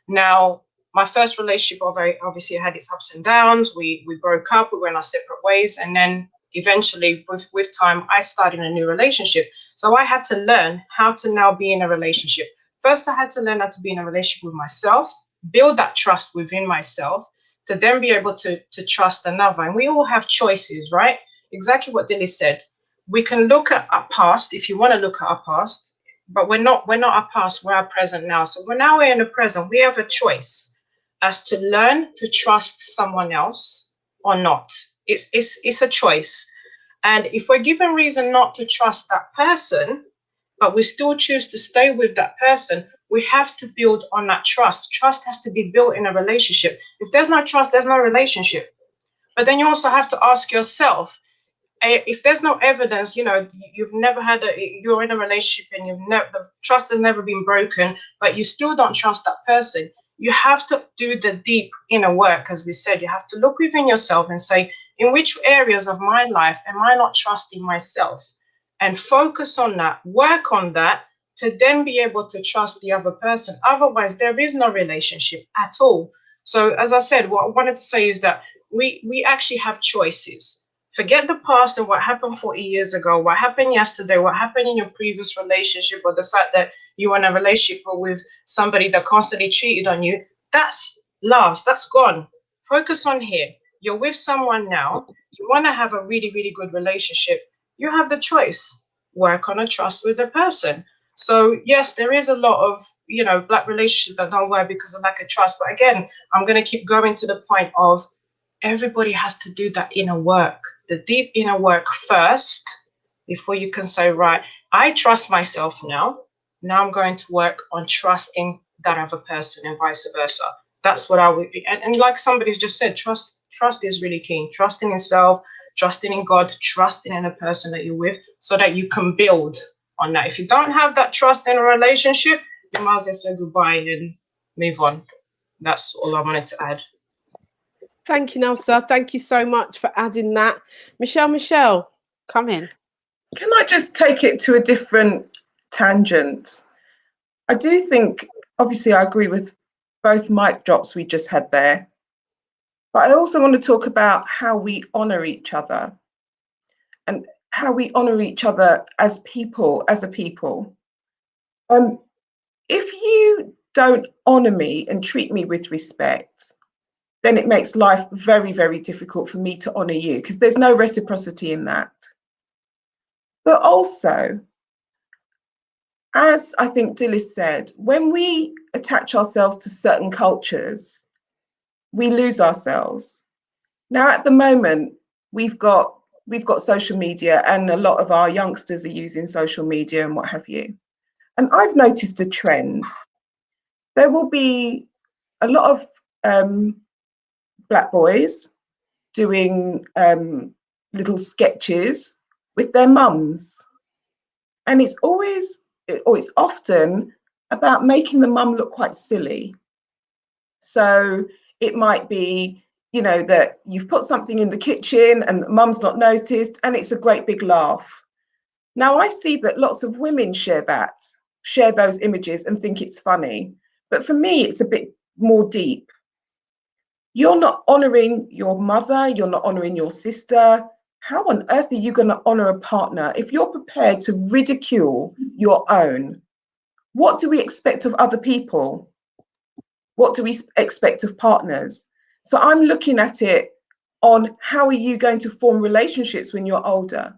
Now, my first relationship, obviously, had its ups and downs. We broke up, we went our separate ways. And then eventually, with time, I started a new relationship. So I had to learn how to now be in a relationship. First, I had to learn how to be in a relationship with myself, build that trust within myself, to then be able to trust another. And we all have choices, right? Exactly what Dilys said. We can look at our past if you want to look at our past, but we're not our past, we're our present now. So now we're in the present, we have a choice as to learn to trust someone else or not. It's a choice. And if we're given reason not to trust that person, but we still choose to stay with that person, we have to build on that trust. Trust has to be built in a relationship. If there's no trust, there's no relationship. But then you also have to ask yourself, if there's no evidence, you've never you're in a relationship and the trust has never been broken, but you still don't trust that person, you have to do the deep inner work. As we said, you have to look within yourself and say, in which areas of my life am I not trusting myself? And focus on that, work on that, to then be able to trust the other person. Otherwise, there is no relationship at all. So as I said, what I wanted to say is that we actually have choices. Forget the past and what happened 40 years ago, what happened yesterday, what happened in your previous relationship, or the fact that you were in a relationship with somebody that constantly cheated on you. That's lost, that's gone. Focus on here. You're with someone now. You want to have a really, really good relationship. You have the choice. Work on a trust with the person. So yes, there is a lot of, black relationships that don't work because of lack of trust. But again, I'm going to keep going to the point of everybody has to do that inner work, the deep inner work first, before you can say, right, I trust myself now. Now I'm going to work on trusting that other person and vice versa. That's what I would be. And like somebody's just said, trust is really key. Trusting yourself, trusting in God, trusting in the person that you're with, so that you can build on that. If you don't have that trust in a relationship, you might as well say goodbye and move on. That's all I wanted to add. Thank you, Nelsa. Thank you so much for adding that. Michelle, come in. Can I just take it to a different tangent? I do think, obviously, I agree with both mic drops we just had there. But I also want to talk about how we honour each other and how we honour each other as people, as a people. If you don't honour me and treat me with respect, then it makes life very, very difficult for me to honour you, because there's no reciprocity in that. But also, as I think Dilys said, when we attach ourselves to certain cultures, we lose ourselves. Now, at the moment, we've got social media, and a lot of our youngsters are using social media and what have you. And I've noticed a trend. There will be a lot of Black boys doing little sketches with their mums. And it's often about making the mum look quite silly. So it might be, that you've put something in the kitchen and mum's not noticed, and it's a great big laugh. Now, I see that lots of women share those images and think it's funny. But for me, it's a bit more deep. You're not honouring your mother, you're not honouring your sister. How on earth are you going to honour a partner if you're prepared to ridicule your own? What do we expect of other people? What do we expect of partners? So I'm looking at it on how are you going to form relationships when you're older?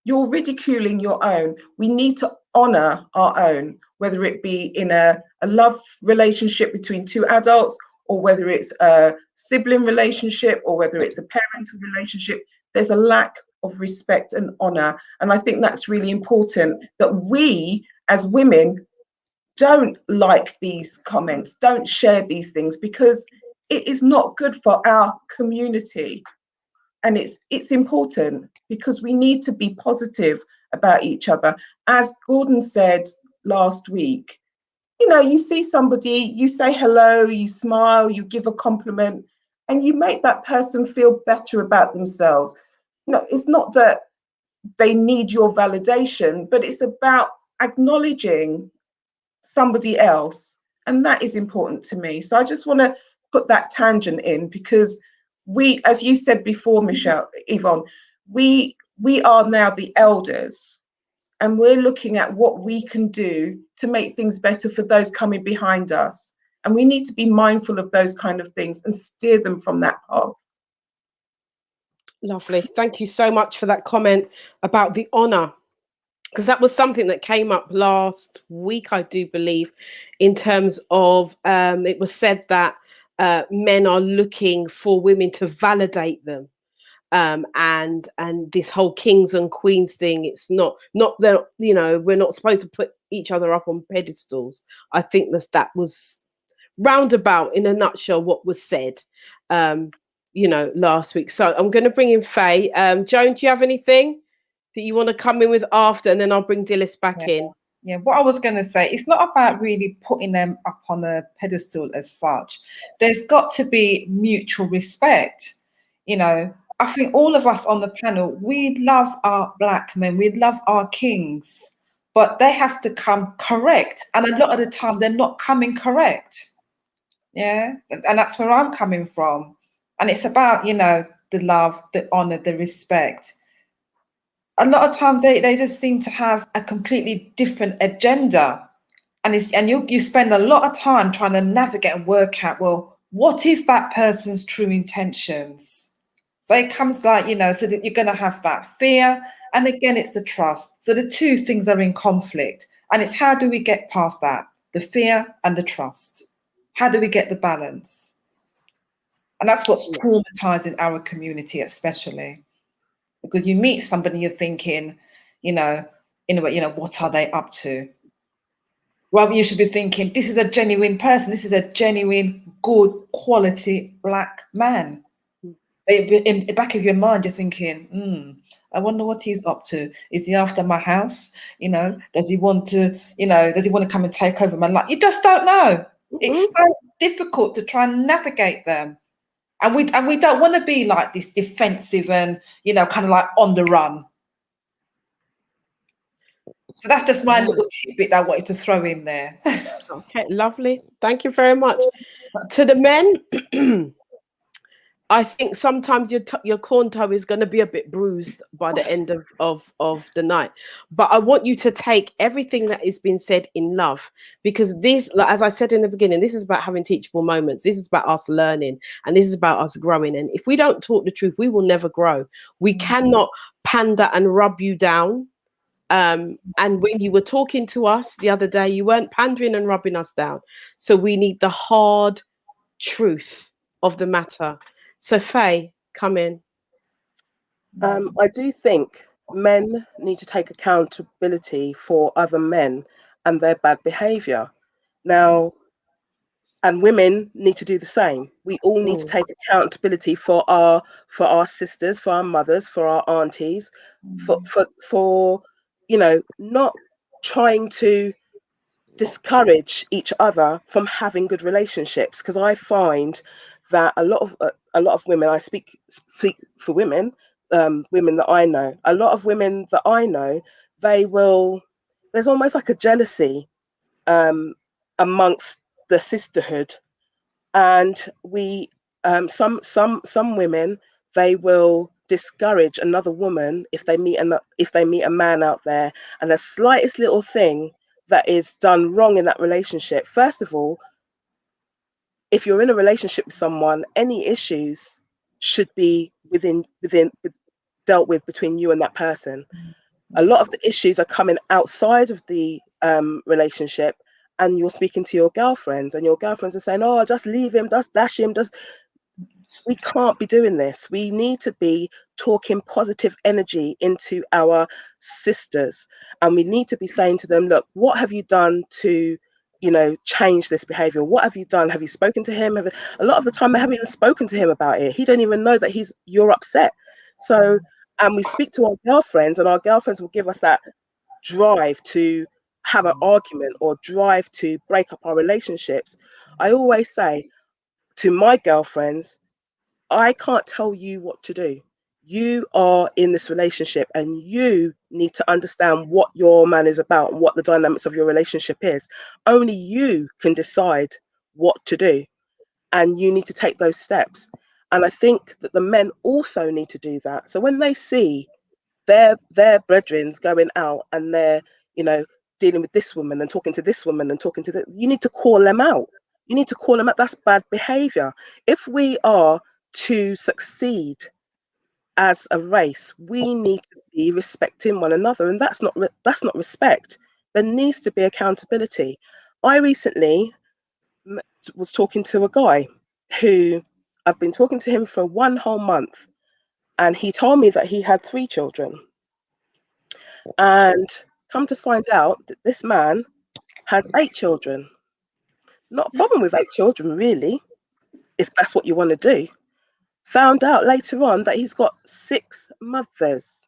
You're ridiculing your own. We need to honour our own, whether it be in a love relationship between two adults, or whether it's a sibling relationship, or whether it's a parental relationship. There's a lack of respect and honour. And I think that's really important, that we as women don't like these comments, don't share these things, because it is not good for our community. And it's important, because we need to be positive about each other. As Gordon said last week, you see somebody, you say hello, you smile, you give a compliment, and you make that person feel better about themselves. It's not that they need your validation, but it's about acknowledging somebody else. And that is important to me. So I just want to put that tangent in, because we, as you said before, Yvonne, we are now the elders, and we're looking at what we can do to make things better for those coming behind us. And we need to be mindful of those kind of things and steer them from that path. Lovely. Thank you so much for that comment about the honour, because that was something that came up last week, I do believe, in terms of it was said that men are looking for women to validate them. And this whole kings and queens thing, it's not that, we're not supposed to put each other up on pedestals. I think that was roundabout, in a nutshell, what was said last week. So I'm going to bring in Faye. Joan, do you have anything that you want to come in with after, and then I'll bring Dilys back in? Yeah, what I was going to say, it's not about really putting them up on a pedestal as such. There's got to be mutual respect. I think all of us on the panel, we love our Black men, we love our kings, but they have to come correct. And a lot of the time, they're not coming correct. Yeah, and that's where I'm coming from. And it's about, the love, the honor, the respect. A lot of times they just seem to have a completely different agenda. And you spend a lot of time trying to navigate and work out, well, what is that person's true intentions? So it comes like, so that you're going to have that fear. And again, it's the trust. So the two things are in conflict. And it's how do we get past that? The fear and the trust. How do we get the balance? And that's what's traumatizing our community, especially. Because you meet somebody, you're thinking, in a way, what are they up to? Rather, you should be thinking, this is a genuine person. This is a genuine, good, quality Black man. In the back of your mind, you're thinking, I wonder what he's up to. Is he after my house? Does he want to, does he want to come and take over my life? You just don't know. It's so difficult to try and navigate them. And we don't want to be like this defensive and, kind of like on the run. So that's just my little tidbit that I wanted to throw in there. Okay, lovely. Thank you very much. To the men, I think sometimes your corn toe is going to be a bit bruised by the end of the night. But I want you to take everything that has been said in love, because this, as I said in the beginning, this is about having teachable moments. This is about us learning, and this is about us growing. And if we don't talk the truth, we will never grow. We cannot pander and rub you down. And when you were talking to us the other day, you weren't pandering and rubbing us down. So we need the hard truth of the matter. So Faye, come in. I do think men need to take accountability for other men and their bad behaviour. Now, and women need to do the same. We all need to take accountability for our sisters, for our mothers, for our aunties, for not trying to discourage each other from having good relationships. Because I find that a lot of women, I speak for women, women that I know, a lot of women that I know, there's almost like a jealousy amongst the sisterhood, and some women, they will discourage another woman if they meet a man out there, and the slightest little thing that is done wrong in that relationship. First of all, if you're in a relationship with someone, any issues should be dealt with between you and that person. A lot of the issues are coming outside of the relationship, and you're speaking to your girlfriends, and your girlfriends are saying, oh, just leave him, just dash him, we can't be doing this. We need to be talking positive energy into our sisters, and we need to be saying to them, look, what have you done to change this behavior? What have you done? Have you spoken to him? A lot of the time I haven't even spoken to him about it. He don't even know that you're upset. So, and we speak to our girlfriends, and our girlfriends will give us that drive to have an argument or drive to break up our relationships. I always say to my girlfriends, I can't tell you what to do. You are in this relationship, and you need to understand what your man is about and what the dynamics of your relationship is. Only you can decide what to do, and you need to take those steps. And I think that the men also need to do that. So when they see their brethren going out and they're dealing with this woman and talking to this woman and talking to you need to call them out. You need to call them out. That's bad behavior. If we are to succeed as a race, we need to be respecting one another, and that's not respect. There needs to be accountability. I recently was talking to a guy who I've been talking to him for 1 whole month, and he told me that he had 3 children. And come to find out that this man has 8 children. Not a problem with 8 children, really, if that's what you want to do. Found out later on that he's got 6 mothers.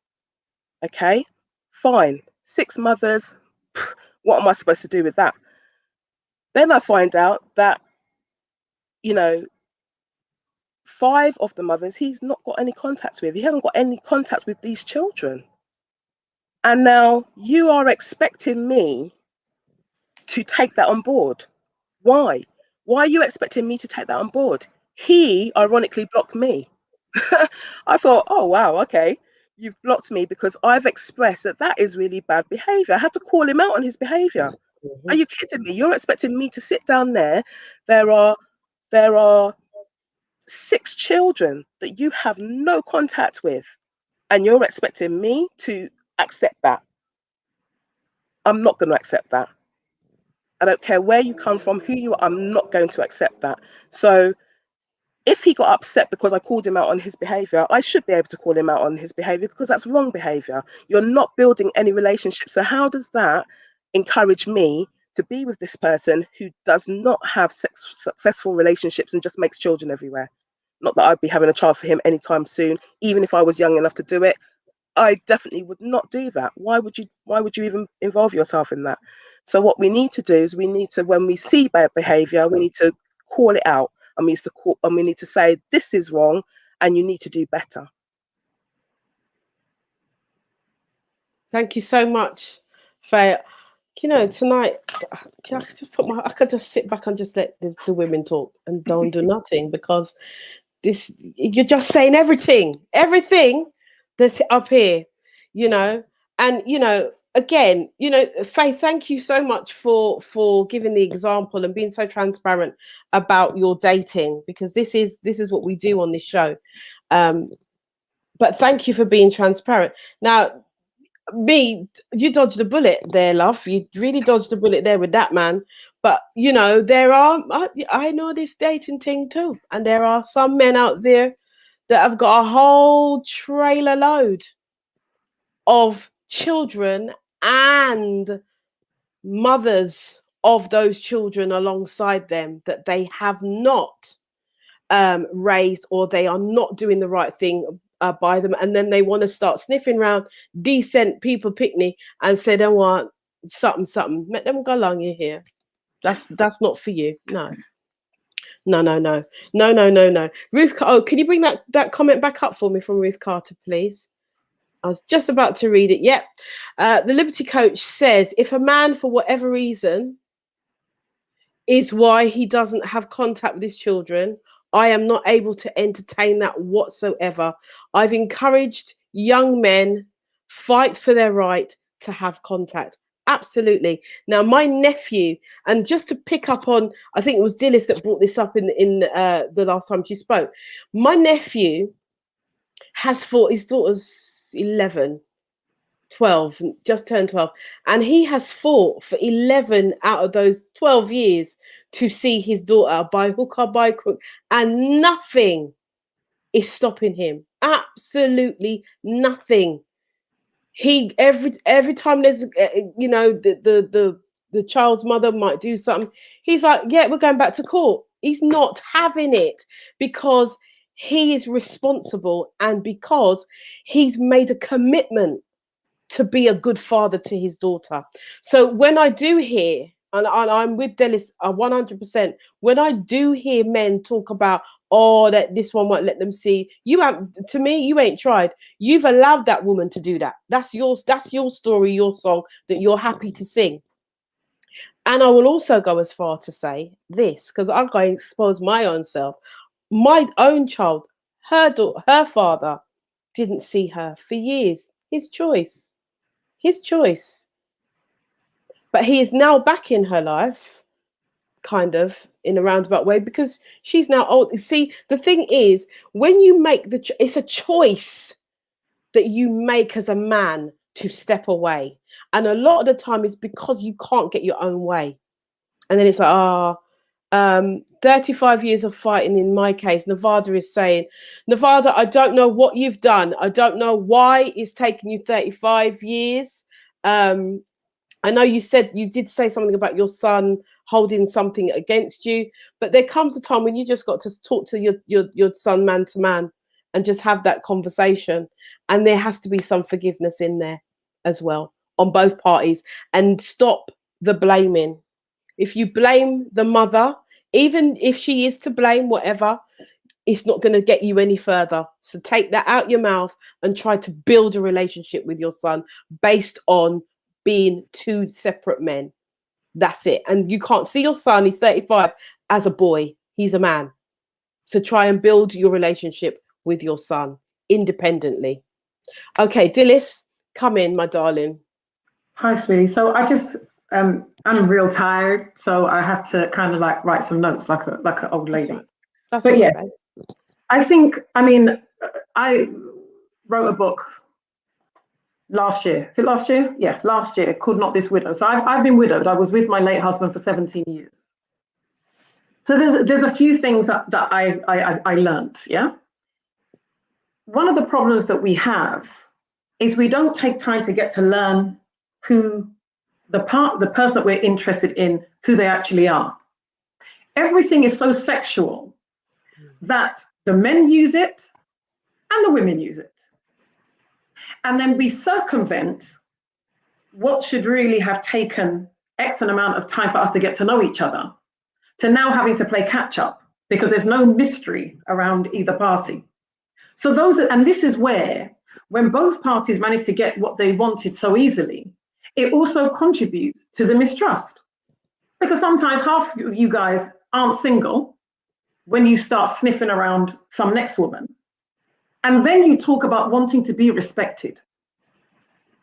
Okay, fine. 6 mothers. What am I supposed to do with that? Then I find out that, 5 of the mothers he's not got any contact with. He hasn't got any contact with these children. And now you are expecting me to take that on board. Why? Why are you expecting me to take that on board? He ironically blocked me. I thought, oh, wow, okay, you've blocked me because I've expressed that that is really bad behavior. I had to call him out on his behavior. Are you kidding me? You're expecting me to sit down there? There are 6 children that you have no contact with, and you're expecting me to accept that. I'm not going to accept that. I don't care where you come from, who you are, I'm not going to accept that. So if he got upset because I called him out on his behavior, I should be able to call him out on his behavior, because that's wrong behavior. You're not building any relationship. So how does that encourage me to be with this person who does not have successful relationships and just makes children everywhere? Not that I'd be having a child for him anytime soon, even if I was young enough to do it. I definitely would not do that. Why would you even involve yourself in that? So what we need to do is we need to, when we see bad behavior, we need to call it out, and we need to say, this is wrong and you need to do better. Thank you so much, Faye. You know, tonight, I could just sit back and just let the women talk and don't do nothing, because you're just saying everything that's up here, you know. And, you know, again, you know, Faye, thank you so much for giving the example and being so transparent about your dating, because this is what we do on this show. But thank you for being transparent. Now, you dodged a bullet there, love. You really dodged a bullet there with that, man. But, you know, I know this dating thing too. And there are some men out there that have got a whole trailer load of children and mothers of those children alongside them that they have not raised, or they are not doing the right thing by them, and then they want to start sniffing around decent people picnic and say they want something. Let them go along you here. That's not for you. No. Ruth, can you bring that comment back up for me from Ruth Carter, please? I was just about to read it. Yep. The Liberty Coach says, if a man, for whatever reason, is why he doesn't have contact with his children, I am not able to entertain that whatsoever. I've encouraged young men fight for their right to have contact. Absolutely. Now, my nephew, and just to pick up on, I think it was Dillis that brought this up in the last time she spoke. My nephew has fought, his daughter's 11, 12, just turned 12, and he has fought for 11 out of those 12 years to see his daughter by hook or by crook, and nothing is stopping him. Absolutely nothing. He every time there's you know, the child's mother might do something, he's like, yeah, we're going back to court. He's not having it, because he is responsible and because he's made a commitment to be a good father to his daughter. So when I do hear, and I'm with Dennis 100%, when I do hear men talk about, oh, that this one won't let them see, you ain't tried. You've allowed that woman to do that. That's your story, your song that you're happy to sing. And I will also go as far to say this, because I'm going to expose my own self. My own child, her father didn't see her for years. His choice. But he is now back in her life, kind of in a roundabout way, because she's now old. See, the thing is, when you make it's a choice that you make as a man to step away. And a lot of the time it's because you can't get your own way. And then it's like, 35 years of fighting in my case. Nevada is saying, Nevada, I don't know what you've done. I don't know why it's taken you 35 years. I know you did say something about your son holding something against you, but there comes a time when you just got to talk to your son man to man and just have that conversation. And there has to be some forgiveness in there as well on both parties, and stop the blaming. If you blame the mother, even if she is to blame, whatever, it's not going to get you any further. So take that out your mouth and try to build a relationship with your son based on being two separate men. That's it. And you can't see your son, he's 35, as a boy. He's a man. So try and build your relationship with your son independently. Okay, Dilys, come in, my darling. Hi, sweetie. So I'm real tired, so I have to kind of like write some notes like an old lady. That's but all yes, right. I think, I mean, I wrote a book last year. Is it last year? Yeah, last year, called Not This Widow. So I've been widowed. I was with my late husband for 17 years. So there's a few things that I learned, yeah? One of the problems that we have is we don't take time to get to learn who the person that we're interested in, who they actually are. Everything is so sexual that the men use it and the women use it. And then we circumvent what should really have taken X amount of time for us to get to know each other, to now having to play catch up because there's no mystery around either party. So this is where, when both parties manage to get what they wanted so easily, it also contributes to the mistrust. Because sometimes half of you guys aren't single when you start sniffing around some next woman. And then you talk about wanting to be respected.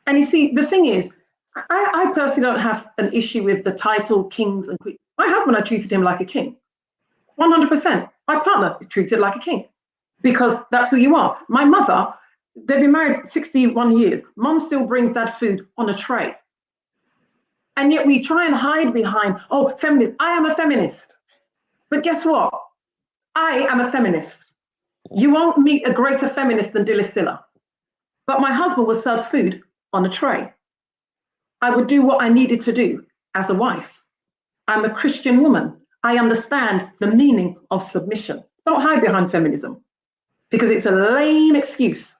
And you see, the thing is, I personally don't have an issue with the title kings and queens. My husband, I treated him like a king, 100%. My partner is treated like a king because that's who you are. My mother, they've been married 61 years. Mom still brings dad food on a tray. And yet we try and hide behind, oh, feminist. I am a feminist. But guess what? I am a feminist. You won't meet a greater feminist than Dilys Silla. But my husband would serve food on a tray. I would do what I needed to do as a wife. I'm a Christian woman. I understand the meaning of submission. Don't hide behind feminism because it's a lame excuse.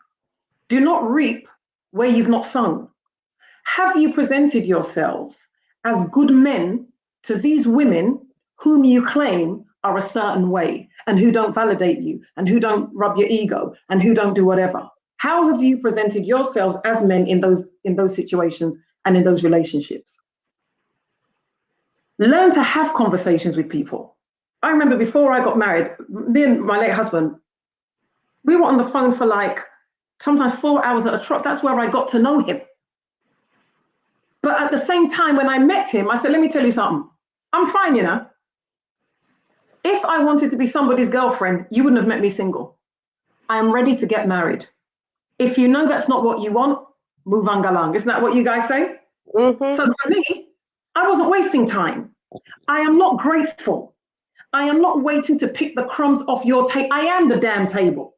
Do not reap where you've not sown. Have you presented yourselves as good men to these women whom you claim are a certain way and who don't validate you and who don't rub your ego and who don't do whatever? How have you presented yourselves as men in those situations and in those relationships? Learn to have conversations with people. I remember before I got married, me and my late husband, we were on the phone for like sometimes 4 hours at a trot. That's where I got to know him. But at the same time, when I met him, I said, let me tell you something. I'm fine, you know. If I wanted to be somebody's girlfriend, you wouldn't have met me single. I am ready to get married. If you know that's not what you want, move on galang. Isn't that what you guys say? Mm-hmm. So for me, I wasn't wasting time. I am not grateful. I am not waiting to pick the crumbs off your table. I am the damn table.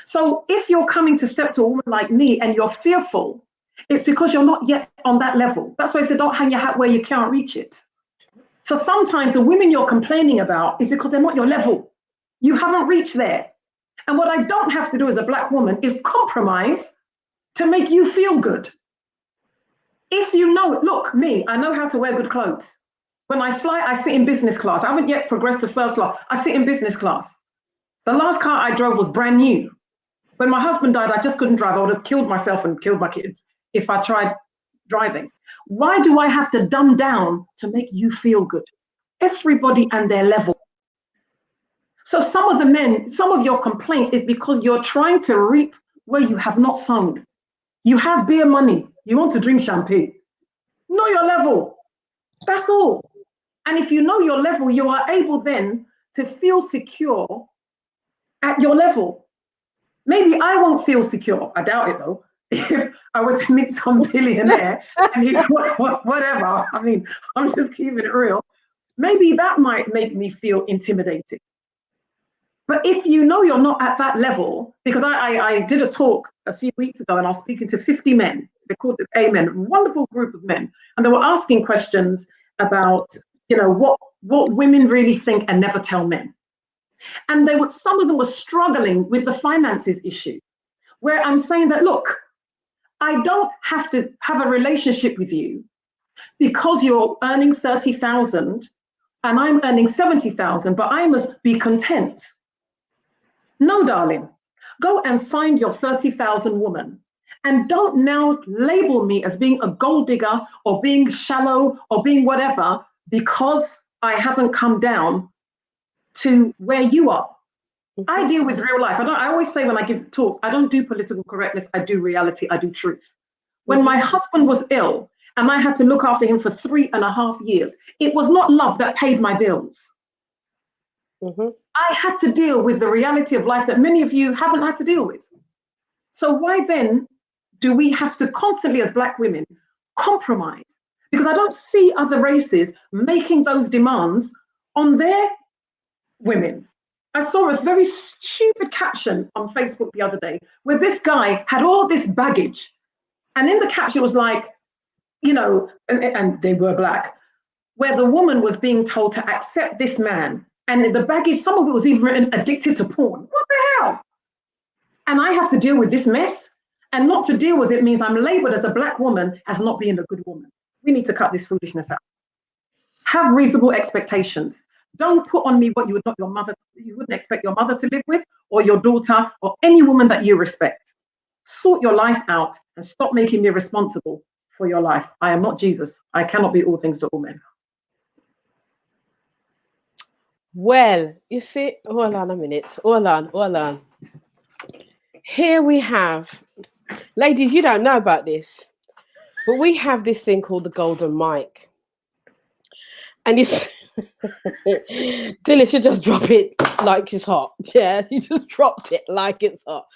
So if you're coming to step to a woman like me and you're fearful, it's because you're not yet on that level. That's why I said, don't hang your hat where you can't reach it. So sometimes the women you're complaining about is because they're not your level. You haven't reached there. And what I don't have to do as a Black woman is compromise to make you feel good. If you know, look, me, I know how to wear good clothes. When I fly, I sit in business class. I haven't yet progressed to first class. I sit in business class. The last car I drove was brand new. When my husband died, I just couldn't drive. I would have killed myself and killed my kids if I tried driving. Why do I have to dumb down to make you feel good? Everybody and their level. So some of the men, some of your complaints is because you're trying to reap where you have not sown. You have beer money. You want to drink champagne. Know your level. That's all. And if you know your level, you are able then to feel secure at your level. Maybe I won't feel secure. I doubt it though. If I was to meet some billionaire and he's whatever, I mean, I'm just keeping it real. Maybe that might make me feel intimidated. But if you know you're not at that level, because I did a talk a few weeks ago and I was speaking to 50 men, they're called the Amen, wonderful group of men. And they were asking questions about, you know, what women really think and never tell men. And some of them were struggling with the finances issue, where I'm saying that, look, I don't have to have a relationship with you because you're earning 30,000 and I'm earning 70,000, but I must be content. No, darling, go and find your 30,000 woman and don't now label me as being a gold digger or being shallow or being whatever because I haven't come down to where you are. I deal with real life. I always say when I give talks, I don't do political correctness. I do reality. I do truth. When my husband was ill and I had to look after him for 3.5 years, it was not love that paid my bills. I had to deal with the reality of life that many of you haven't had to deal with. So why then do we have to constantly, as Black women, compromise? Because I don't see other races making those demands on their women. I saw a very stupid caption on Facebook the other day where this guy had all this baggage. And in the caption was like, you know, and they were Black, where the woman was being told to accept this man. And the baggage, some of it was even addicted to porn. What the hell? And I have to deal with this mess. And not to deal with it means I'm labeled as a Black woman as not being a good woman. We need to cut this foolishness out. Have reasonable expectations. Don't put on me what you wouldn't expect your mother to live with, or your daughter, or any woman that you respect. Sort your life out and stop making me responsible for your life. I am not Jesus. I cannot be all things to all men. Well, you see, hold on a minute. Hold on. Here we have, ladies, you don't know about this, but we have this thing called the golden mic. And it's, Dilys, you just drop it like it's hot. Yeah, you just dropped it like it's hot.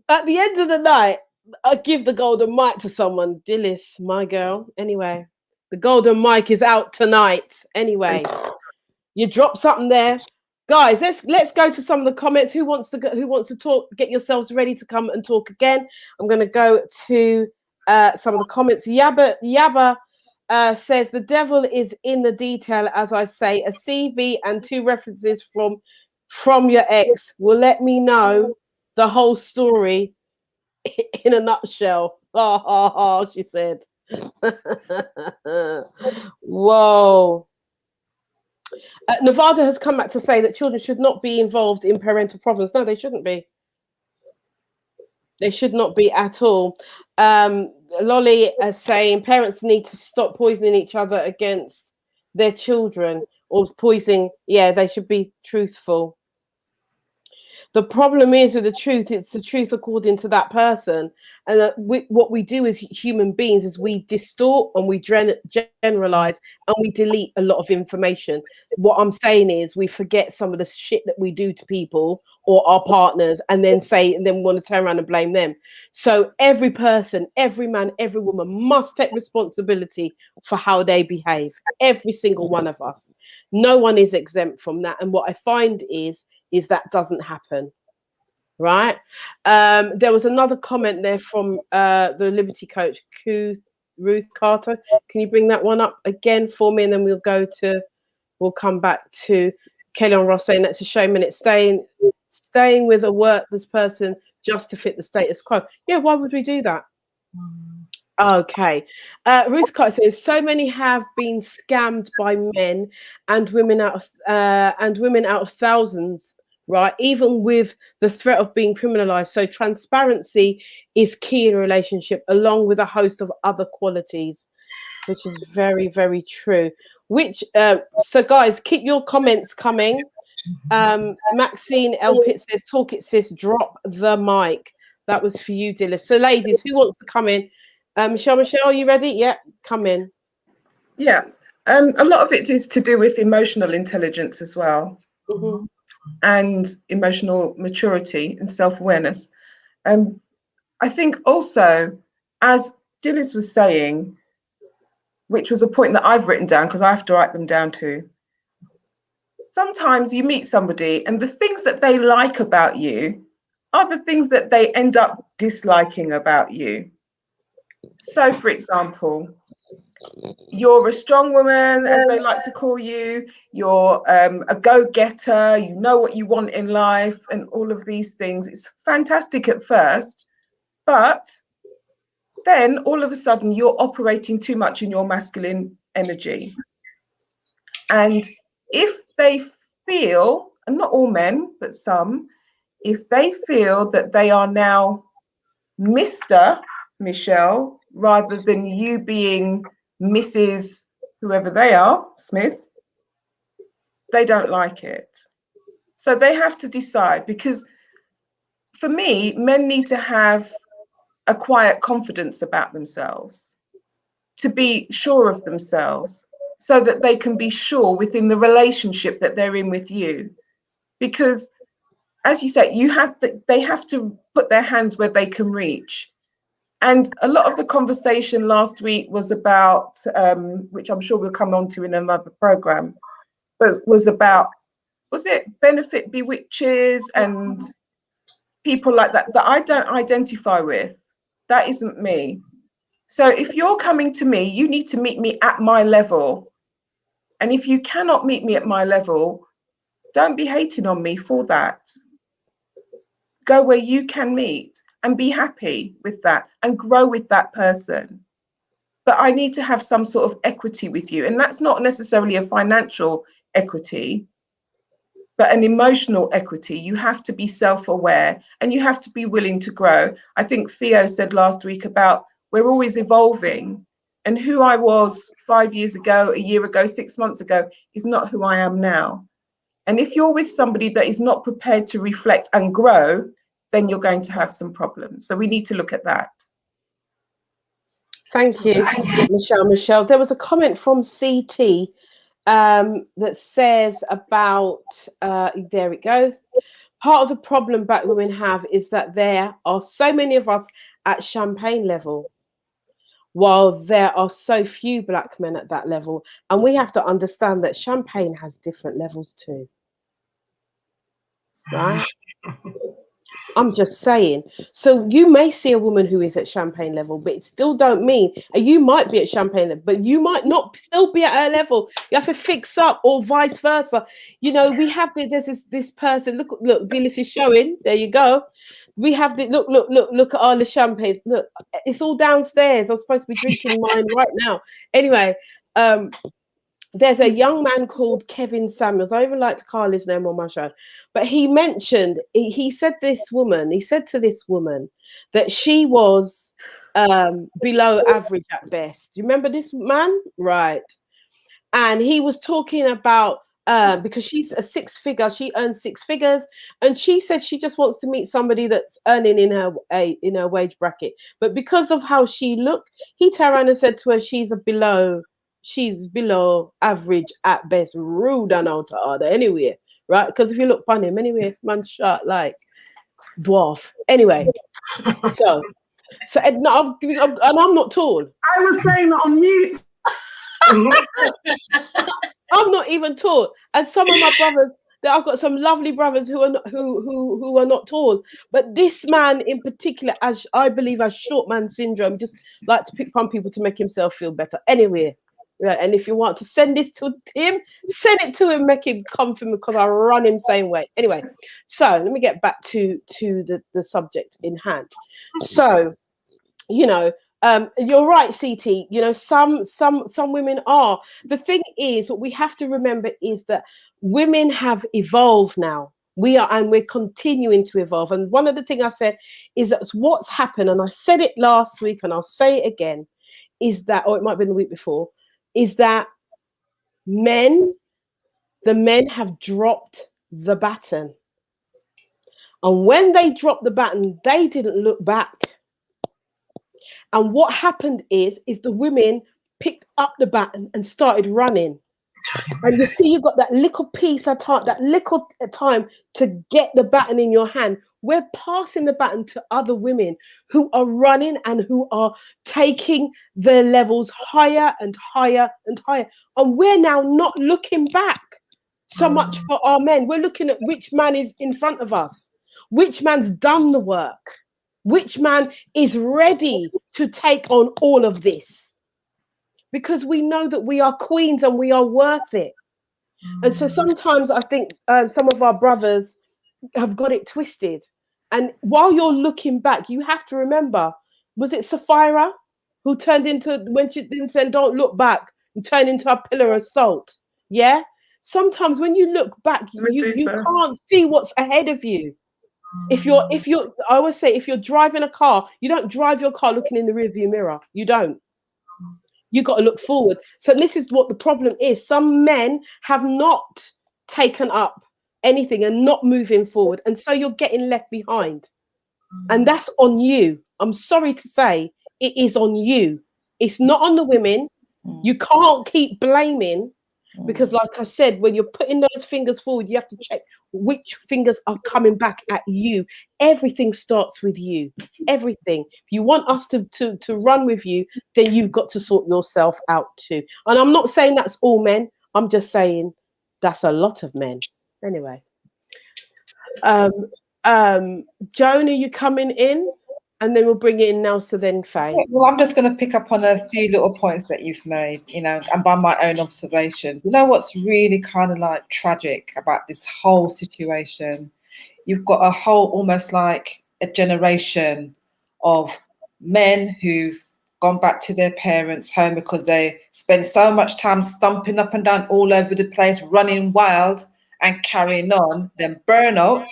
At the end of the night, I give the golden mic to someone. Dilys, my girl. Anyway, the golden mic is out tonight. Anyway, you drop something there. Guys, let's go to some of the comments. Who wants to talk? Get yourselves ready to come and talk again. I'm going to go to some of the comments. Yabba says the devil is in the detail, as I say. A CV and 2 references from your ex will let me know the whole story in a nutshell. Ha ha ha, she said. Whoa. Nevada has come back to say that children should not be involved in parental problems. No, they shouldn't be. They should not be at all. Lolly is saying parents need to stop poisoning each other against their children, or poisoning. Yeah, they should be truthful. The problem is with the truth, it's the truth according to that person. And what we do as human beings is we distort and we generalize and we delete a lot of information. What I'm saying is we forget some of the shit that we do to people or our partners and then want to turn around and blame them. So every person, every man, every woman must take responsibility for how they behave. Every single one of us. No one is exempt from that. And what I find is that doesn't happen, right? There was another comment there from the Liberty coach, Ruth Carter. Can you bring that one up again for me? And then we'll come back to Kelly and Ross saying that's a shame, and it's staying with a worthless person just to fit the status quo. Yeah, why would we do that? Okay. Ruth Carter says so many have been scammed by men and women out of thousands. Right, even with the threat of being criminalized. So transparency is key in a relationship, along with a host of other qualities, which is very, very true. So guys, keep your comments coming. Maxine Elpit says, talk it, sis, drop the mic. That was for you, Dilys. So ladies, who wants to come in? Michelle, are you ready? Yeah, come in. Yeah, a lot of it is to do with emotional intelligence as well. Mm-hmm. And emotional maturity and self-awareness. I think also, as Dilys was saying, which was a point that I've written down because I have to write them down too. Sometimes you meet somebody and the things that they like about you are the things that they end up disliking about you. So, for example, you're a strong woman, as they like to call you. You're a go-getter. You know what you want in life and all of these things. It's fantastic at first, but then all of a sudden you're operating too much in your masculine energy. And if they feel, and not all men, but some, if they feel that they are now Mr. Michelle, rather than you being Mrs. whoever they are, Smith, they don't like it. So they have to decide, because for me, men need to have a quiet confidence about themselves, to be sure of themselves, so that they can be sure within the relationship that they're in with you. Because as you said, they have to put their hands where they can reach. And a lot of the conversation last week was about, which I'm sure we'll come on to in another program, but was about, was it benefit bewitches and people like that I don't identify with? That isn't me. So if you're coming to me, you need to meet me at my level. And if you cannot meet me at my level, don't be hating on me for that. Go where you can meet and be happy with that and grow with that person. But I need to have some sort of equity with you. And that's not necessarily a financial equity, but an emotional equity. You have to be self-aware and you have to be willing to grow. I think Theo said last week about we're always evolving, and who I was 5 years ago, a year ago, 6 months ago is not who I am now. And if you're with somebody that is not prepared to reflect and grow, then you're going to have some problems. So we need to look at that. Thank you, Michelle. There was a comment from CT that says about, there it goes. Part of the problem Black women have is that there are so many of us at champagne level, while there are so few Black men at that level. And we have to understand that champagne has different levels too. Right? I'm just saying. So you may see a woman who is at champagne level, but it still don't mean, and you might be at champagne level, but you might not still be at her level. You have to fix up, or vice versa. You know, we have there's this person. Look, Dilys is showing. There you go. We have the look at all the champagne. Look, it's all downstairs. I'm supposed to be drinking mine right now. Anyway, there's a young man called Kevin Samuels. I even like to call his name on my show. But he mentioned, he said to this woman that she was below average at best. You remember this man? Right. And he was talking about, because she's a six-figure, she earns 6 figures, and she said she just wants to meet somebody that's earning in her wage bracket. But because of how she looked, he turned around and said to her, she's below average at best. Rude and out of order anyway, right? Because if you look upon him anyway, man shot like dwarf. Anyway, so and I'm not tall. I was saying that on mute. I'm not even tall, and some of my brothers, I've got some lovely brothers who are not tall, but this man in particular, as I believe, has short man syndrome, just like to pick on people to make himself feel better. Anyway, yeah, and if you want to send this to him, send it to him, make him come for me, because I run him same way. Anyway, so let me get back to the subject in hand. So, you know, you're right, CT. You know, some women are. The thing is, what we have to remember is that women have evolved now. We're continuing to evolve. And one of the things I said is that what's happened, and I said it last week, and I'll say it again, is that, or it might have been the week before, is that the men have dropped the baton. And when they dropped the baton, they didn't look back. And what happened is the women picked up the baton and started running. And you see, you got that little piece of time, that little time to get the baton in your hand. We're passing the baton to other women who are running and who are taking their levels higher and higher and higher. And we're now not looking back so much for our men. We're looking at which man is in front of us, which man's done the work, which man is ready to take on all of this. Because we know that we are queens and we are worth it. And so sometimes I think some of our brothers have got it twisted. And while you're looking back, you have to remember, was it Sapphira who turned into, when she said, don't look back, and turned into a pillar of salt? Yeah? Sometimes when you look back, you can't see what's ahead of you. If you're, I always say, if you're driving a car, you don't drive your car looking in the rearview mirror. You don't. You got to look forward. So this is what the problem is. Some men have not taken up anything and not moving forward. And so you're getting left behind. And that's on you. I'm sorry to say, it is on you. It's not on the women. You can't keep blaming, because like I said, when you're putting those fingers forward, you have to check which fingers are coming back at you. Everything starts with you. Everything. If you want us to run with you, then you've got to sort yourself out too. And I'm not saying that's all men. I'm just saying that's a lot of men. Anyway. Joan, are you coming in? And then we'll bring it in now, so then Faye. Well, I'm just going to pick up on a few little points that you've made, you know, and by my own observations. You know what's really kind of like tragic about this whole situation? You've got a whole, almost like a generation of men who've gone back to their parents' home because they spend so much time stumping up and down all over the place, running wild and carrying on, then burn out.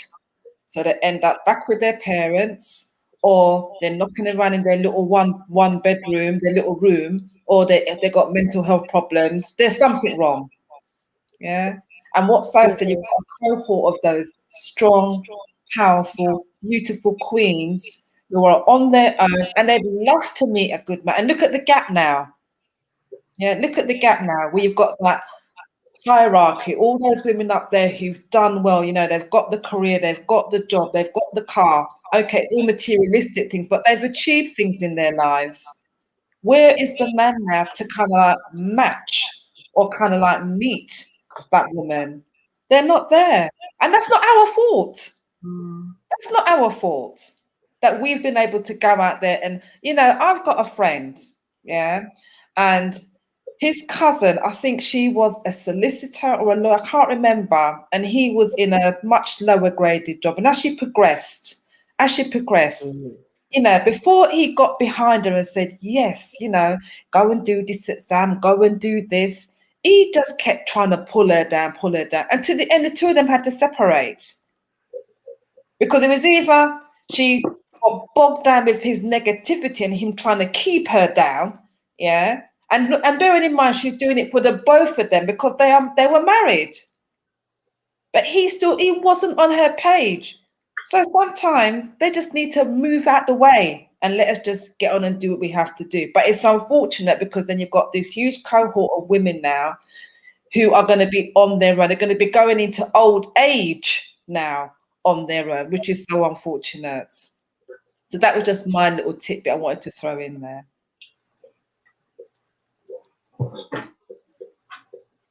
So they end up back with their parents, or they're knocking around in their little one bedroom, their little room, or they got mental health problems. There's something wrong. Yeah. And what's nice that you've got a cohort of those strong, powerful, beautiful queens who are on their own, and they'd love to meet a good man. And look at the gap now. Yeah, look at the gap now, where you've got that hierarchy, all those women up there who've done well, you know, they've got the career, they've got the job, they've got the car. Okay, it's all materialistic things, but they've achieved things in their lives. Where is the man now to kind of like match or kind of like meet that woman? They're not there. And that's not our fault. That's not our fault that we've been able to go out there. And, you know, I've got a friend, yeah, and his cousin, I think she was a solicitor or a lawyer, I can't remember, and he was in a much lower graded job. And as she progressed, you know, before he got behind her and said, yes, you know, go and do this exam, go and do this, he just kept trying to pull her down. And to the end, the two of them had to separate. Because it was either she got bogged down with his negativity and him trying to keep her down, yeah. And bearing in mind, she's doing it for the both of them because they were married. But he wasn't on her page. So sometimes they just need to move out the way and let us just get on and do what we have to do. But it's unfortunate because then you've got this huge cohort of women now who are going to be on their own. They're going to be going into old age now on their own, which is so unfortunate. So that was just my little tidbit I wanted to throw in there.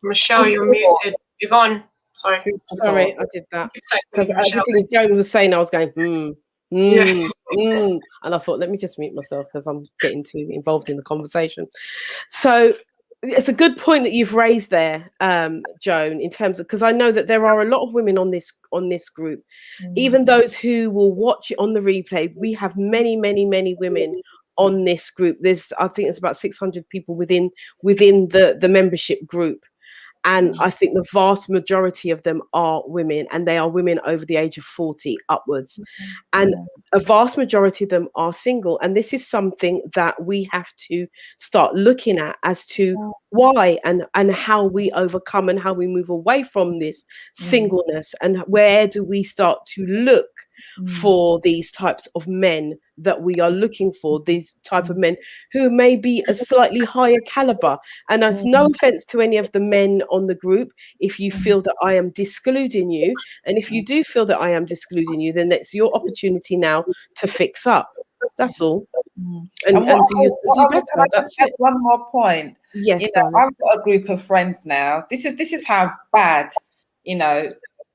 Michelle, you're muted. Yvonne, sorry. Sorry, I did that. Because everything Joan was saying, I was going, and I thought, let me just mute myself because I'm getting too involved in the conversation. So it's a good point that you've raised there, Joan, in terms of, because I know that there are a lot of women on this group, even those who will watch it on the replay. We have many women on this group. I think it's about 600 people within the membership group. And I think the vast majority of them are women, and they are women over the age of 40 upwards. And a vast majority of them are single. And this is something that we have to start looking at as to why and how we overcome and how we move away from this singleness, and where do we start to look for these types of men that we are looking for, these type of men who may be a slightly higher caliber. And there's no offense to any of the men on the group if you feel that I am discluding you, and if you do feel that I am discluding you, then it's your opportunity now to fix up. That's all. And do better. That's it. One more point. Yes, you know, I've got a group of friends now. This is how bad, you know,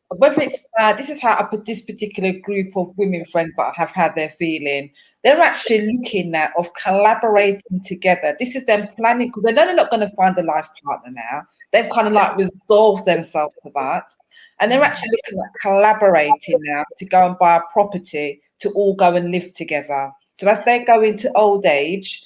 whether it's bad, this is how this particular group of women friends that have had their feeling. They're actually looking at of collaborating together. This is them planning, because they know they're not going to find a life partner now. They've kind of like resolved themselves to that. And they're actually looking at collaborating now to go and buy a property to all go and live together. So as they go into old age,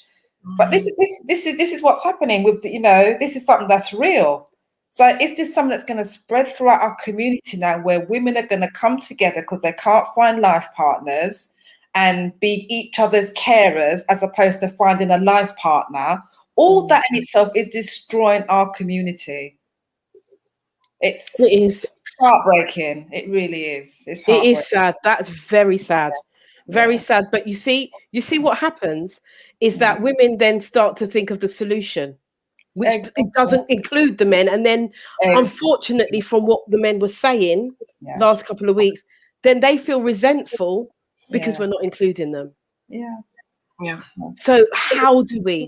but this is what's happening with the, you know, this is something that's real. So is this something that's going to spread throughout our community now, where women are going to come together because they can't find life partners and be each other's carers as opposed to finding a life partner? All that in itself is destroying our community. It is. heartbreaking. It really is. It's It heartbreaking. is sad. That's very sad. Very Yeah. sad. But you see what happens is that women then start to think of the solution, which Exactly. it doesn't include the men. And then, unfortunately, from what the men were saying Yes. last couple of weeks, then they feel resentful because Yeah. we're not including them. Yeah. Yeah. So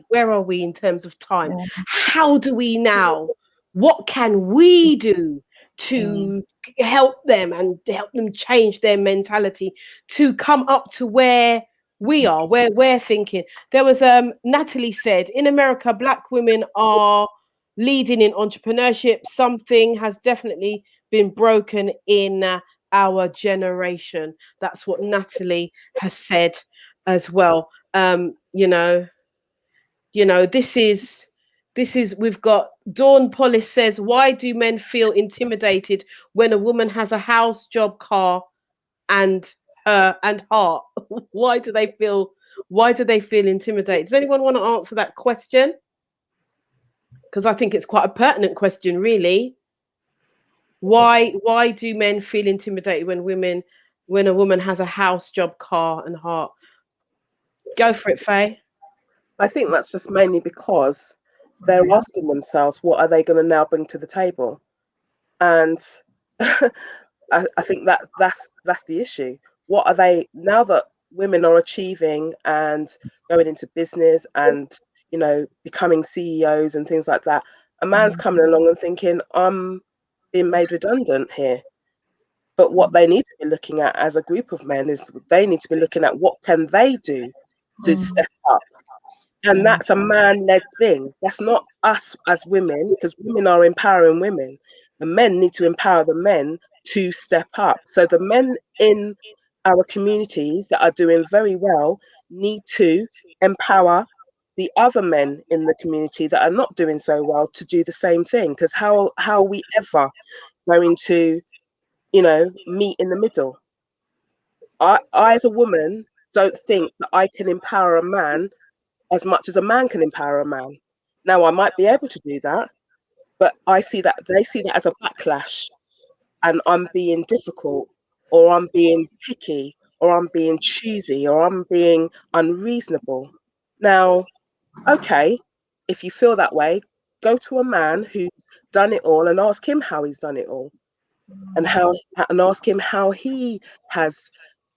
where are we in terms of time? Yeah. How do we now, what can we do to help them and help them change their mentality to come up to where we are, where we're thinking? There was Natalie said, in America, Black women are leading in entrepreneurship. Something has definitely been broken in our generation. That's what Natalie has said as well. This is we've got Dawn Pollis says, why do men feel intimidated when a woman has a house, job, car, and heart? Why do they feel intimidated? Does anyone want to answer that question? Because I think it's quite a pertinent question, really. Why do men feel intimidated when a woman has a house, job, car, and heart? Go for it, Faye. I think that's just mainly because they're asking themselves, what are they going to now bring to the table? And I think that's the issue. What are they, now that women are achieving and going into business and, becoming CEOs and things like that, a man's coming along and thinking, I'm being made redundant here. But what they need to be looking at as a group of men is they need to be looking at what can they do to step up. And that's a man-led thing. That's not us as women, because women are empowering women. The men need to empower the men to step up. So the men in our communities that are doing very well need to empower the other men in the community that are not doing so well to do the same thing. Because how are we ever going to, meet in the middle? I as a woman don't think that I can empower a man as much as a man can empower a man. Now, I might be able to do that, but they see that as a backlash, and I'm being difficult, or I'm being picky, or I'm being choosy, or I'm being unreasonable. Now, okay, if you feel that way, go to a man who's done it all and ask him how he's done it all, and ask him how he has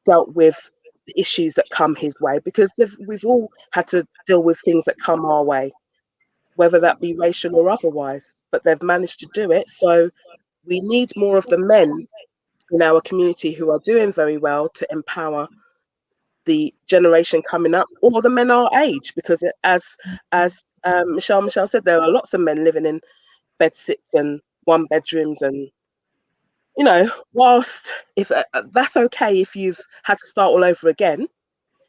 dealt with the issues that come his way, because we've all had to deal with things that come our way, whether that be racial or otherwise, but they've managed to do it. So we need more of the men in our community who are doing very well to empower the generation coming up, or the men our age, because as Michelle said, there are lots of men living in bedsits and one bedrooms, and whilst if that's okay if you've had to start all over again,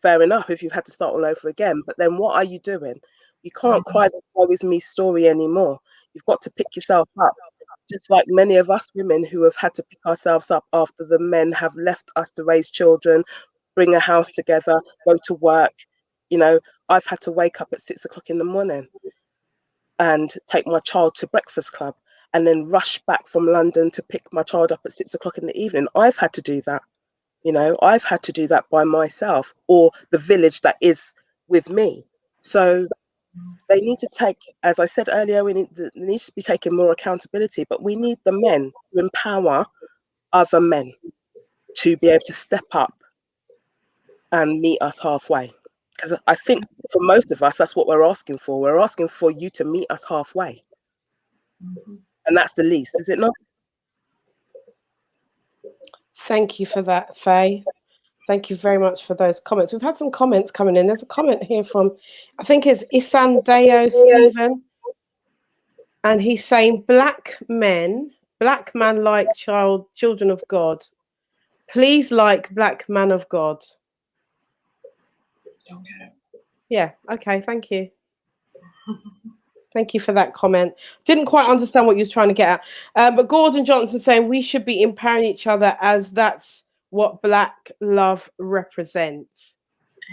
fair enough if you've had to start all over again, but then what are you doing? You can't cry the woe is me story anymore. You've got to pick yourself up, just like many of us women who have had to pick ourselves up after the men have left us to raise children, bring a house together, go to work. I've had to wake up at 6 o'clock in the morning and take my child to breakfast club, and then rush back from London to pick my child up at 6 o'clock in the evening. I've had to do that. I've had to do that by myself, or the village that is with me. So they need to take, as I said earlier, there needs to be taking more accountability, but we need the men to empower other men to be able to step up and meet us halfway. Because I think for most of us, that's what we're asking for. We're asking for you to meet us halfway. And that's the least, is it not? Thank you for that, Faye. Thank you very much for those comments. We've had some comments coming in. There's a comment here from, I think it's Isandeo Stephen. And he's saying, black man like children of God. Please like black man of God. Okay. Yeah, okay, thank you. Thank you for that comment. Didn't quite understand what you was trying to get at. But Gordon Johnson saying we should be empowering each other, as that's what black love represents.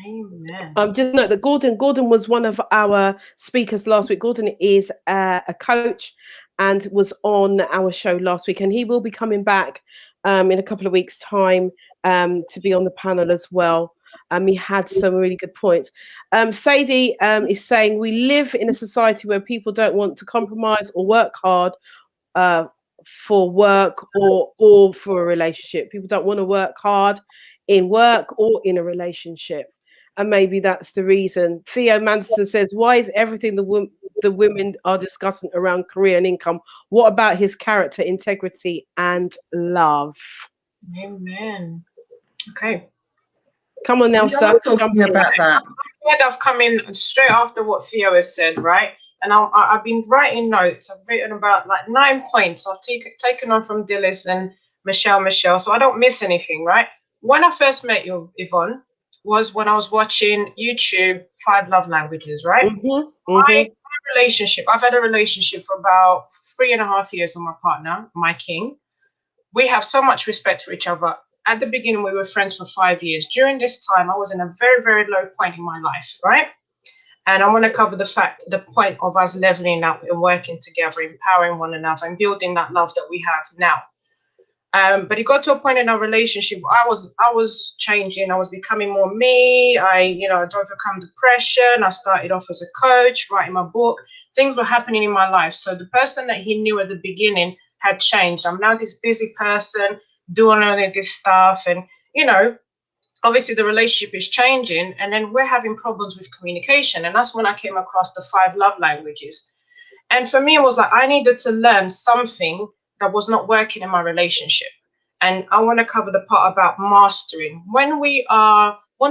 Amen. Just note that Gordon was one of our speakers last week. Gordon is a coach and was on our show last week, and he will be coming back in a couple of weeks' time to be on the panel as well. He had some really good points. Sadie is saying we live in a society where people don't want to compromise or work hard for work or for a relationship. People don't want to work hard in work or in a relationship. And maybe that's the reason. Theo Manderson says, why is everything the women are discussing around career and income? What about his character, integrity, and love? Amen. Okay. Come on now, Yeah, sir. I'm talking about that. I've come in straight after what Theo has said, right? And I've been writing notes. I've written about like 9 points. I've taken on from Dilys and Michelle, so I don't miss anything, right? When I first met you, Yvonne, was when I was watching YouTube 5 Love Languages, right? My relationship, I've had a relationship for about 3.5 years with my partner, my king. We have so much respect for each other. At the beginning, we were friends for 5 years. During this time, I was in a very, very low point in my life, right? And I want to cover the point of us leveling up and working together, empowering one another and building that love that we have now. But it got to a point in our relationship where I was changing. I was becoming more me. I'd overcome depression. I started off as a coach, writing my book. Things were happening in my life. So the person that he knew at the beginning had changed. I'm now this busy person doing all of this stuff. And, obviously the relationship is changing. And then we're having problems with communication. And that's when I came across the 5 love languages. And for me, it was like I needed to learn something that was not working in my relationship. And I want to cover the part about mastering. When we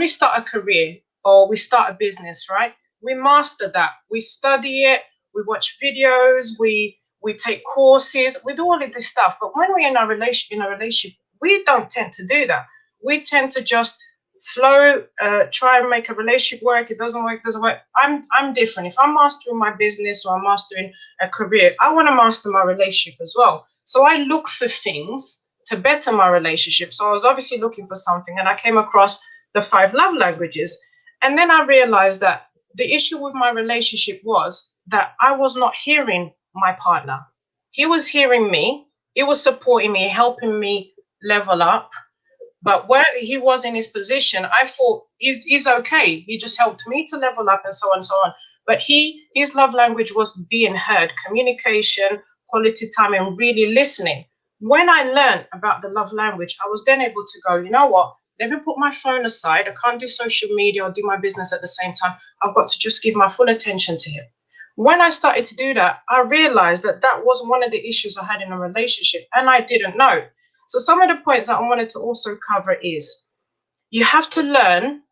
start a career or we start a business, right? We master that. We study it, we watch videos, we take courses, we do all of this stuff. But when we're in a relationship, we don't tend to do that. We tend to just flow, try and make a relationship work. It doesn't work. I'm different. If I'm mastering my business or I'm mastering a career, I want to master my relationship as well. So I look for things to better my relationship. So I was obviously looking for something, and I came across the 5 love languages. And then I realized that the issue with my relationship was that I was not hearing my partner. He was hearing me. He was supporting me, helping me level up. But where he was in his position, I thought he's okay. He just helped me to level up and so on and so on. But his love language was being heard, communication, quality time, and really listening. When I learned about the love language, I was then able to go, you know what? Let me put my phone aside. I can't do social media or do my business at the same time. I've got to just give my full attention to him. When I started to do that, I realized that was one of the issues I had in a relationship, and I didn't know. So some of the points that I wanted to also cover is you have to learn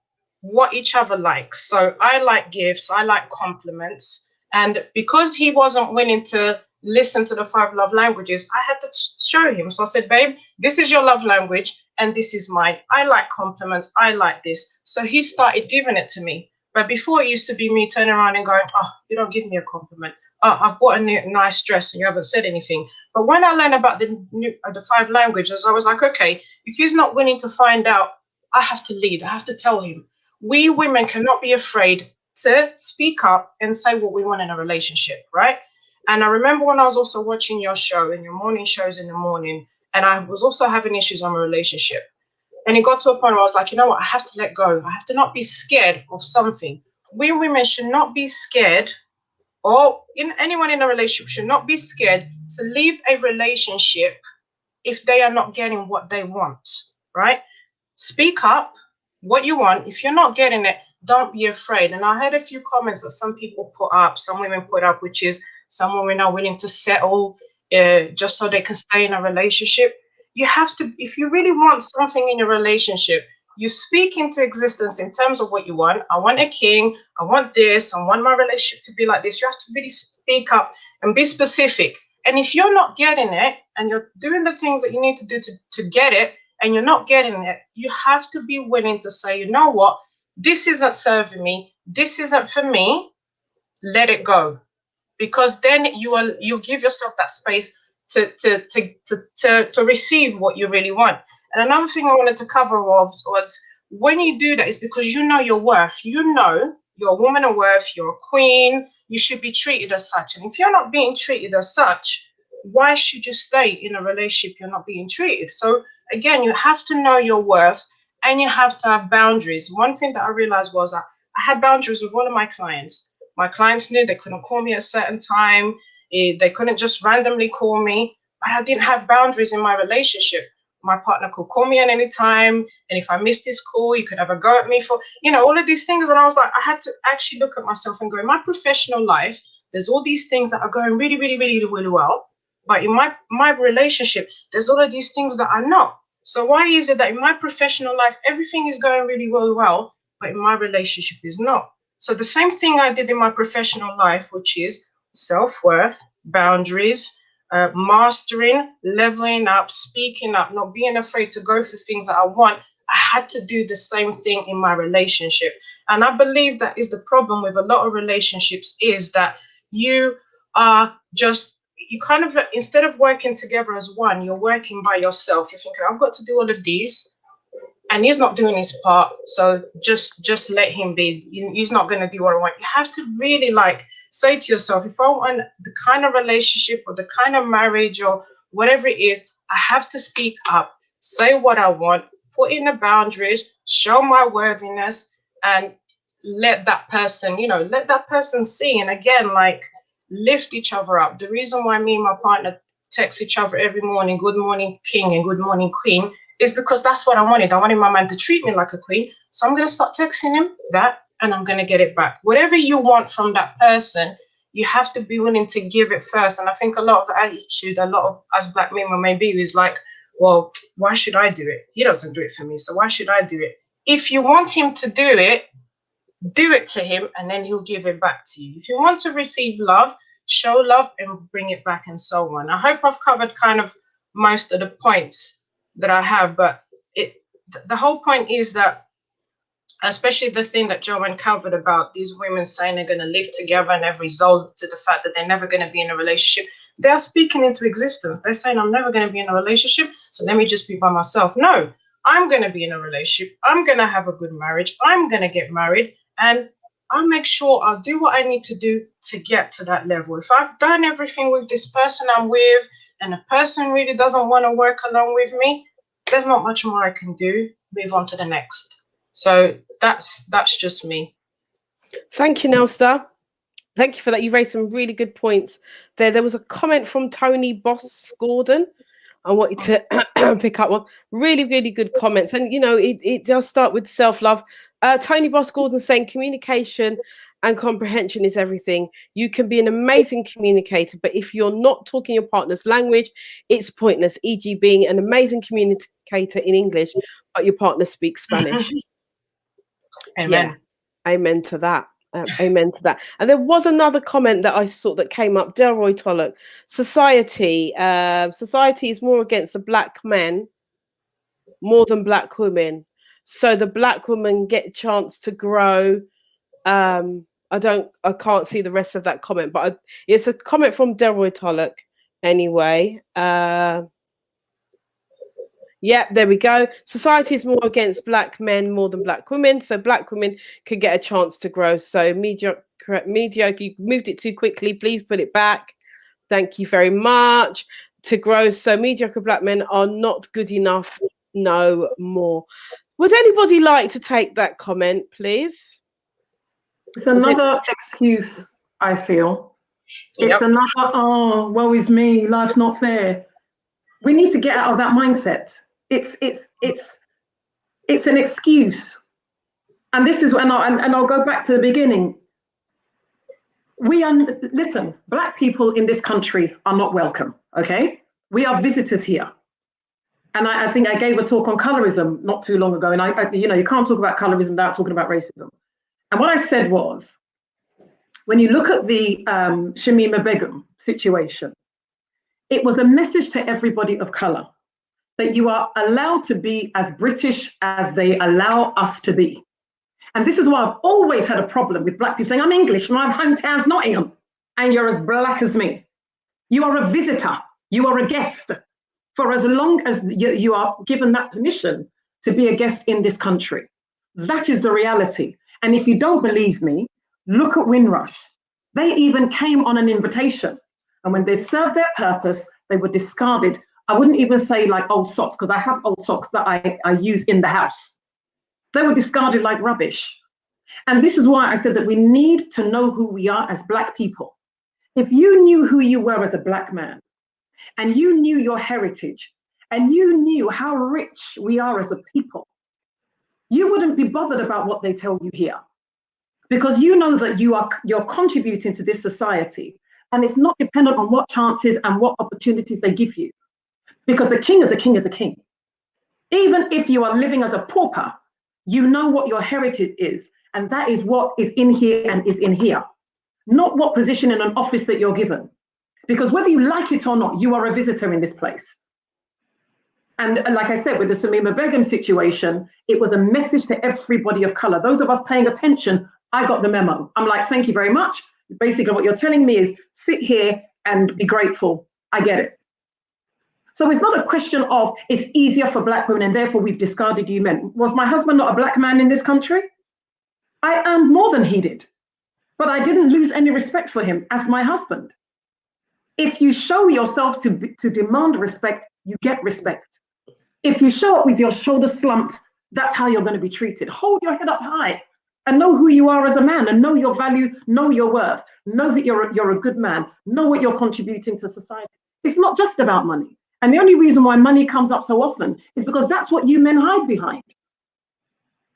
what each other likes. So I like gifts, I like compliments. And because he wasn't willing to listen to the 5 love languages, I had to show him. So I said, babe, this is your love language and this is mine. I like compliments, I like this. So he started giving it to me. But before it used to be me turning around and going, oh, you don't give me a compliment. Oh, I've bought a nice dress and you haven't said anything. But when I learned about the 5 languages, I was like, okay, if he's not willing to find out, I have to lead. I have to tell him. We women cannot be afraid to speak up and say what we want in a relationship, right? And I remember when I was also watching your show and your morning shows in the morning, and I was also having issues on my relationship. And it got to a point where I was like, you know what? I have to let go. I have to not be scared of something. We women should not be scared, or anyone in a relationship should not be scared to leave a relationship if they are not getting what they want, right? Speak up what you want. If you're not getting it, don't be afraid. And I heard a few comments that some people put up, some women put up, which is some women are willing to settle just so they can stay in a relationship. You have to, if you really want something in your relationship, you speak into existence in terms of what you want. I want a king. I want this. I want my relationship to be like this. You have to really speak up and be specific. And if you're not getting it and you're doing the things that you need to do to get it and you're not getting it, you have to be willing to say, you know what? This isn't serving me. This isn't for me. Let it go. Because then you give yourself that space to receive what you really want. And another thing I wanted to cover was when you do that, it's because you know your worth. You know you're a woman of worth, you're a queen, you should be treated as such. And if you're not being treated as such, why should you stay in a relationship you're not being treated? So again, you have to know your worth and you have to have boundaries. One thing that I realized was that I had boundaries with all of my clients. My clients knew they couldn't call me at a certain time. They couldn't just randomly call me, but I didn't have boundaries in my relationship. My partner could call me at any time, and if I missed his call, he could have a go at me for, all of these things. And I was like, I had to actually look at myself and go, in my professional life, there's all these things that are going really, really, really, really well. But in my relationship, there's all of these things that are not. So why is it that in my professional life, everything is going really, really well, but in my relationship is not? So the same thing I did in my professional life, which is self-worth, boundaries, mastering, leveling up, speaking up, not being afraid to go for things that I want. I had to do the same thing in my relationship. And I believe that is the problem with a lot of relationships, is that you are just, you kind of, instead of working together as one, you're working by yourself. You're thinking, I've got to do all of these, and he's not doing his part, so just let him be. He's not going to do what I want. You have to really say to yourself, if I want the kind of relationship or the kind of marriage or whatever it is, I have to speak up, say what I want, put in the boundaries, show my worthiness, and let that person see. And again, lift each other up. The reason why me and my partner text each other every morning, good morning, king, and good morning, queen, is because that's what I wanted. I wanted my man to treat me like a queen. So I'm going to start texting him that, and I'm going to get it back. Whatever you want from that person, you have to be willing to give it first. And I think a lot of attitude, a lot of us black women maybe is like, well, why should I do it? He doesn't do it for me, so why should I do it? If you want him to do it to him, and then he'll give it back to you. If you want to receive love, show love and bring it back, and so on. I hope I've covered kind of most of the points that I have, but the whole point is that, especially the thing that Joanne covered about these women saying they're going to live together and they've resolved to the fact that they're never going to be in a relationship. They are speaking into existence. They're saying, I'm never going to be in a relationship, so let me just be by myself. No, I'm going to be in a relationship. I'm going to have a good marriage. I'm going to get married, and I'll make sure I'll do what I need to do to get to that level. If I've done everything with this person I'm with, and the person really doesn't want to work along with me, there's not much more I can do. Move on to the next. So that's just me. Thank you, Nelsa. Thank you for that. You raised some really good points there. There was a comment from Tony Boss Gordon. I wanted to pick up one. Really, really good comments. And, it does start with self-love. Tony Boss Gordon saying communication and comprehension is everything. You can be an amazing communicator, but if you're not talking your partner's language, it's pointless, e.g. being an amazing communicator in English, but your partner speaks Spanish. Amen. Yeah. Amen to that. Amen to that. And there was another comment that I saw that came up. Delroy Tollock. Society is more against the black men more than black women. So the black women get a chance to grow. I can't see the rest of that comment, but it's a comment from Delroy Tollock anyway. Yeah, there we go. Society is more against black men more than black women, so black women could get a chance to grow. So mediocre, you moved it too quickly. Please put it back. Thank you very much. To grow, so mediocre black men are not good enough. No more. Would anybody like to take that comment, please? It's another excuse, I feel. Yep. It's another, oh, woe is me, life's not fair. We need to get out of that mindset. It's an excuse. And this is when I'll go back to the beginning. Listen, black people in this country are not welcome, okay? We are visitors here. And I think I gave a talk on colorism not too long ago. And you can't talk about colorism without talking about racism. And what I said was, when you look at the Shamima Begum situation, it was a message to everybody of color that you are allowed to be as British as they allow us to be. And this is why I've always had a problem with black people saying, I'm English, my hometown's Nottingham, and you're as black as me. You are a visitor, you are a guest. For as long as you are given that permission to be a guest in this country. That is the reality. And if you don't believe me, look at Windrush. They even came on an invitation. And when they served their purpose, they were discarded. I wouldn't even say like old socks, because I have old socks that I use in the house. They were discarded like rubbish. And this is why I said that we need to know who we are as Black people. If you knew who you were as a Black man, and you knew your heritage, and you knew how rich we are as a people, you wouldn't be bothered about what they tell you here. Because you know that you're contributing to this society, and it's not dependent on what chances and what opportunities they give you. Because a king is a king is a king. Even if you are living as a pauper, you know what your heritage is, and that is what is in here and is in here, not what position in an office that you're given. Because whether you like it or not, you are a visitor in this place. And like I said, with the Samima Begum situation, it was a message to everybody of color. Those of us paying attention, I got the memo. I'm like, thank you very much. Basically, what you're telling me is sit here and be grateful. I get it. So it's not a question of it's easier for Black women and therefore we've discarded you men. Was my husband not a Black man in this country? I earned more than he did, but I didn't lose any respect for him as my husband. If you show yourself to demand respect, you get respect. If you show up with your shoulders slumped, that's how you're going to be treated. Hold your head up high and know who you are as a man, and know your value, know your worth, know that you're a good man, know what you're contributing to society. It's not just about money. And the only reason why money comes up so often is because that's what you men hide behind.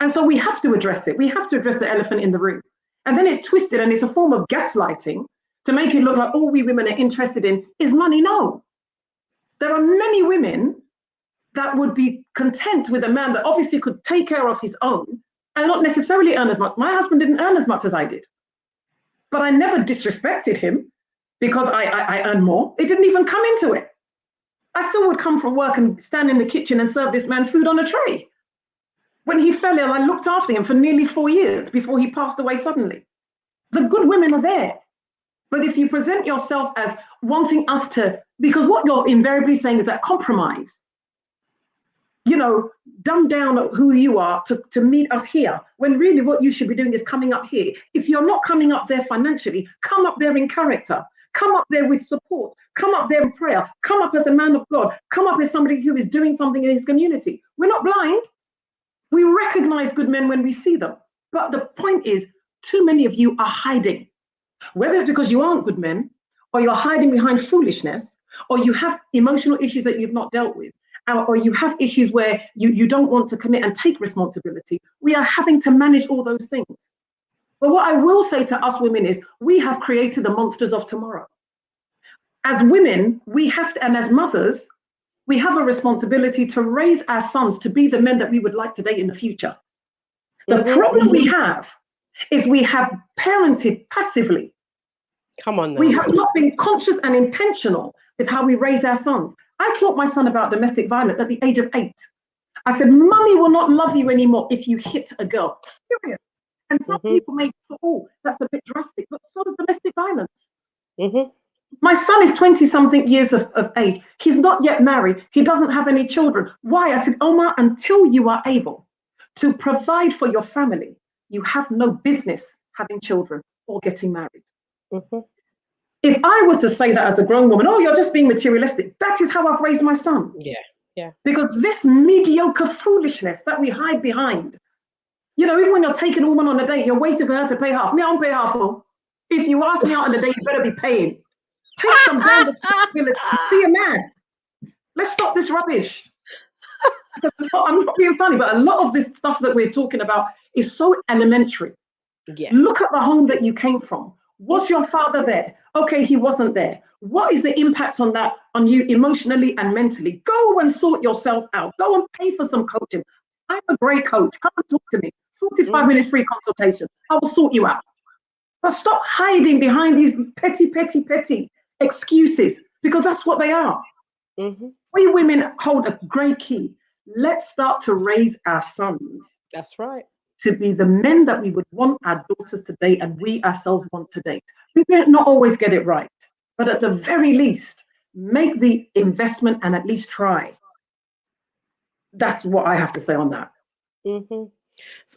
And so we have to address it. We have to address the elephant in the room. And then it's twisted and it's a form of gaslighting to make it look like all we women are interested in is money. No. There are many women that would be content with a man that obviously could take care of his own and not necessarily earn as much. My husband didn't earn as much as I did, but I never disrespected him because I earned more. It didn't even come into it. I still would come from work and stand in the kitchen and serve this man food on a tray. When he fell ill, I looked after him for nearly 4 years before he passed away suddenly. The good women are there. But if you present yourself as wanting us to, because what you're invariably saying is that compromise, you know, dumb down who you are to meet us here, when really what you should be doing is coming up here. If you're not coming up there financially, come up there in character. Come up there with support, come up there in prayer, come up as a man of God, come up as somebody who is doing something in his community. We're not blind. We recognize good men when we see them. But the point is, too many of you are hiding, whether it's because you aren't good men, or you're hiding behind foolishness, or you have emotional issues that you've not dealt with, or you have issues where you don't want to commit and take responsibility. We are having to manage all those things. But what I will say to us women is we have created the monsters of tomorrow. As women, we have to, and as mothers, we have a responsibility to raise our sons to be the men that we would like to date in the future. The problem we have is we have parented passively. Come on now. We have not been conscious and intentional with how we raise our sons. I taught my son about domestic violence at the age of 8. I said, Mummy will not love you anymore if you hit a girl, period. And some people may think, oh, that's a bit drastic, but so is domestic violence. My son is 20-something years of age. He's not yet married. He doesn't have any children. Why? I said, Omar, until you are able to provide for your family, you have no business having children or getting married. If I were to say that as a grown woman, oh, you're just being materialistic, that is how I've raised my son. Yeah. Because this mediocre foolishness that we hide behind, you know, even when you're taking a woman on a date, you're waiting for her to pay half. Me, I don't pay half. If you ask me out on a date, you better be paying. Take some damn responsibility. Be a man. Let's stop this rubbish. I'm not being funny, but a lot of this stuff that we're talking about is so elementary. Look at the home that you came from. Was your father there? Okay, he wasn't there. What is the impact on that on you emotionally and mentally? Go and sort yourself out. Go and pay for some coaching. I'm a great coach. Come and talk to me. 45 minutes free consultation. I will sort you out. But stop hiding behind these petty excuses, because that's what they are. We women hold a great key. Let's start to raise our sons. That's right. To be the men that we would want our daughters to date and we ourselves want to date. We may not always get it right, but at the very least, make the investment and at least try. That's what I have to say on that.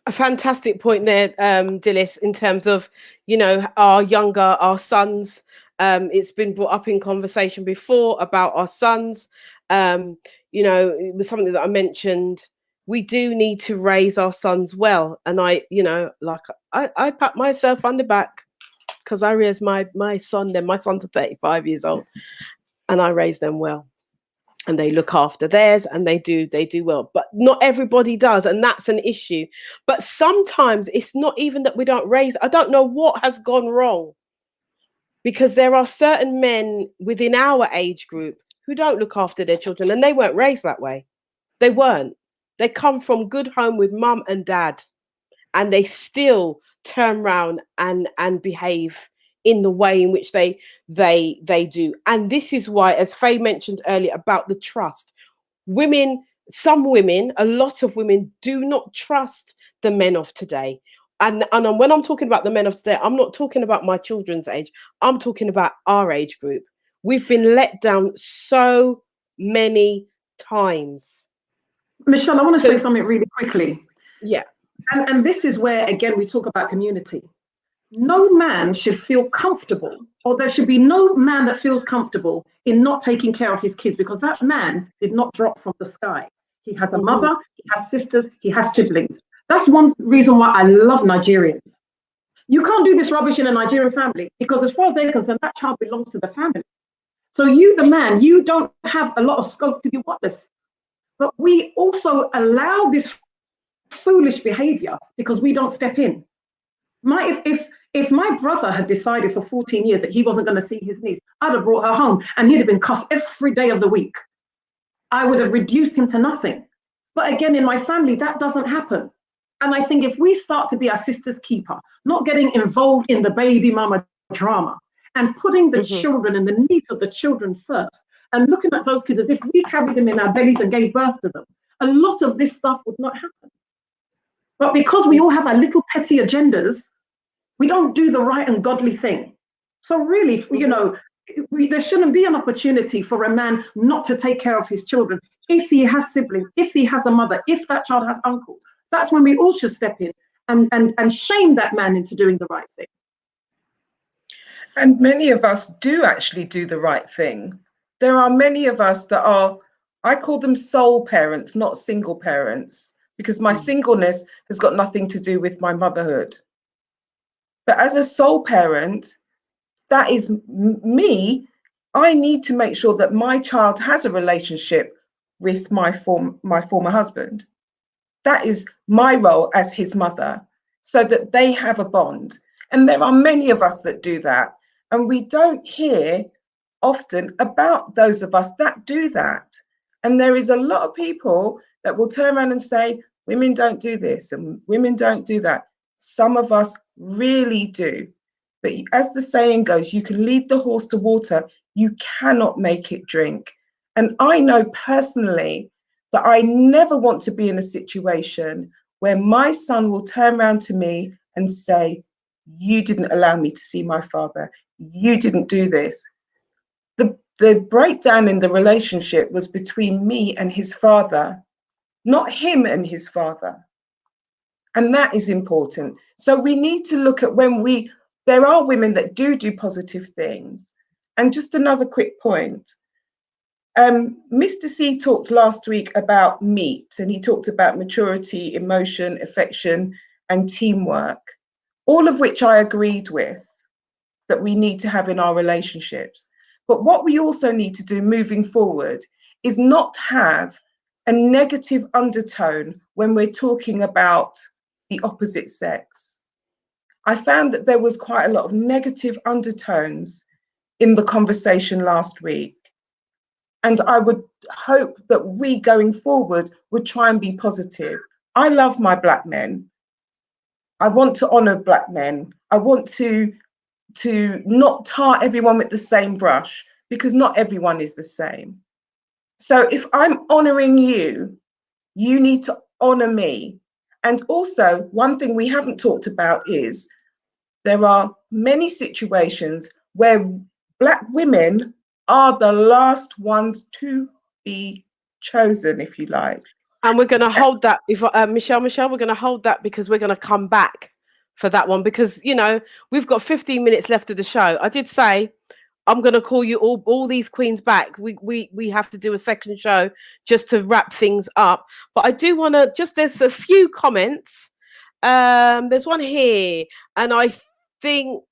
A fantastic point there, Dilys, in terms of, our sons. It's been brought up in conversation before about our sons. It was something that I mentioned. We do need to raise our sons well. And I pat myself on the back because I raised my son then. My son's 35 years old and I raised them well. And they look after theirs and they do well, but not everybody does, and that's an issue. But sometimes it's not even that we don't raise. I don't know what has gone wrong, because there are certain men within our age group who don't look after their children, and they weren't raised that way. They weren't. They come from good home with mum and dad, and they still turn around and behave in the way in which they do. And this is why, as Faye mentioned earlier about the trust, some women, a lot of women do not trust the men of today. And when I'm talking about the men of today, I'm not talking about my children's age. I'm talking about our age group. We've been let down so many times. Michelle, I want to say something really quickly. Yeah. And this is where, again, we talk about community. No man should feel comfortable, or there should be no man that feels comfortable in not taking care of his kids, because that man did not drop from the sky. He has a mother, he has sisters, he has siblings. That's one reason why I love Nigerians. You can't do this rubbish in a Nigerian family, because as far as they're concerned, that child belongs to the family. So you, the man, you don't have a lot of scope to be worthless. But we also allow this foolish behavior because we don't step in. If my brother had decided for 14 years that he wasn't going to see his niece, I'd have brought her home and he'd have been cussed every day of the week. I would have reduced him to nothing. But again, in my family, that doesn't happen. And I think if we start to be our sister's keeper, not getting involved in the baby mama drama, and putting the children and the needs of the children first, and looking at those kids as if we carried them in our bellies and gave birth to them, a lot of this stuff would not happen. But because we all have our little petty agendas, we don't do the right and godly thing. So really, there shouldn't be an opportunity for a man not to take care of his children. If he has siblings, if he has a mother, if that child has uncles, that's when we all should step in and shame that man into doing the right thing. And many of us do actually do the right thing. There are many of us that are, I call them sole parents, not single parents, because my singleness has got nothing to do with my motherhood. But as a sole parent, that is me. I need to make sure that my child has a relationship with my former husband. That is my role as his mother, so that they have a bond. And there are many of us that do that. And we don't hear often about those of us that do that. And there is a lot of people that will turn around and say, women don't do this and women don't do that. Some of us really do. But as the saying goes, you can lead the horse to water, you cannot make it drink. And I know personally that I never want to be in a situation where my son will turn around to me and say, you didn't allow me to see my father. You didn't do this. The breakdown in the relationship was between me and his father, not him and his father. And that is important. So we need to look at there are women that do positive things. And just another quick point. Mr. C talked last week about meat, and he talked about maturity, emotion, affection, and teamwork, all of which I agreed with that we need to have in our relationships. But what we also need to do moving forward is not have a negative undertone when we're talking about the opposite sex. I found that there was quite a lot of negative undertones in the conversation last week. And I would hope that we going forward would try and be positive. I love my Black men. I want to honor Black men. I want to not tar everyone with the same brush, because not everyone is the same. So if I'm honoring you, you need to honor me. And also, one thing we haven't talked about is there are many situations where Black women are the last ones to be chosen, if you like. And we're going to hold that. If Michelle, we're going to hold that because we're going to come back for that one because, you know, we've got 15 minutes left of the show. I did say I'm going to call you all these queens back. We have to do a second show just to wrap things up. But I do want to there's a few comments. There's one here, and I think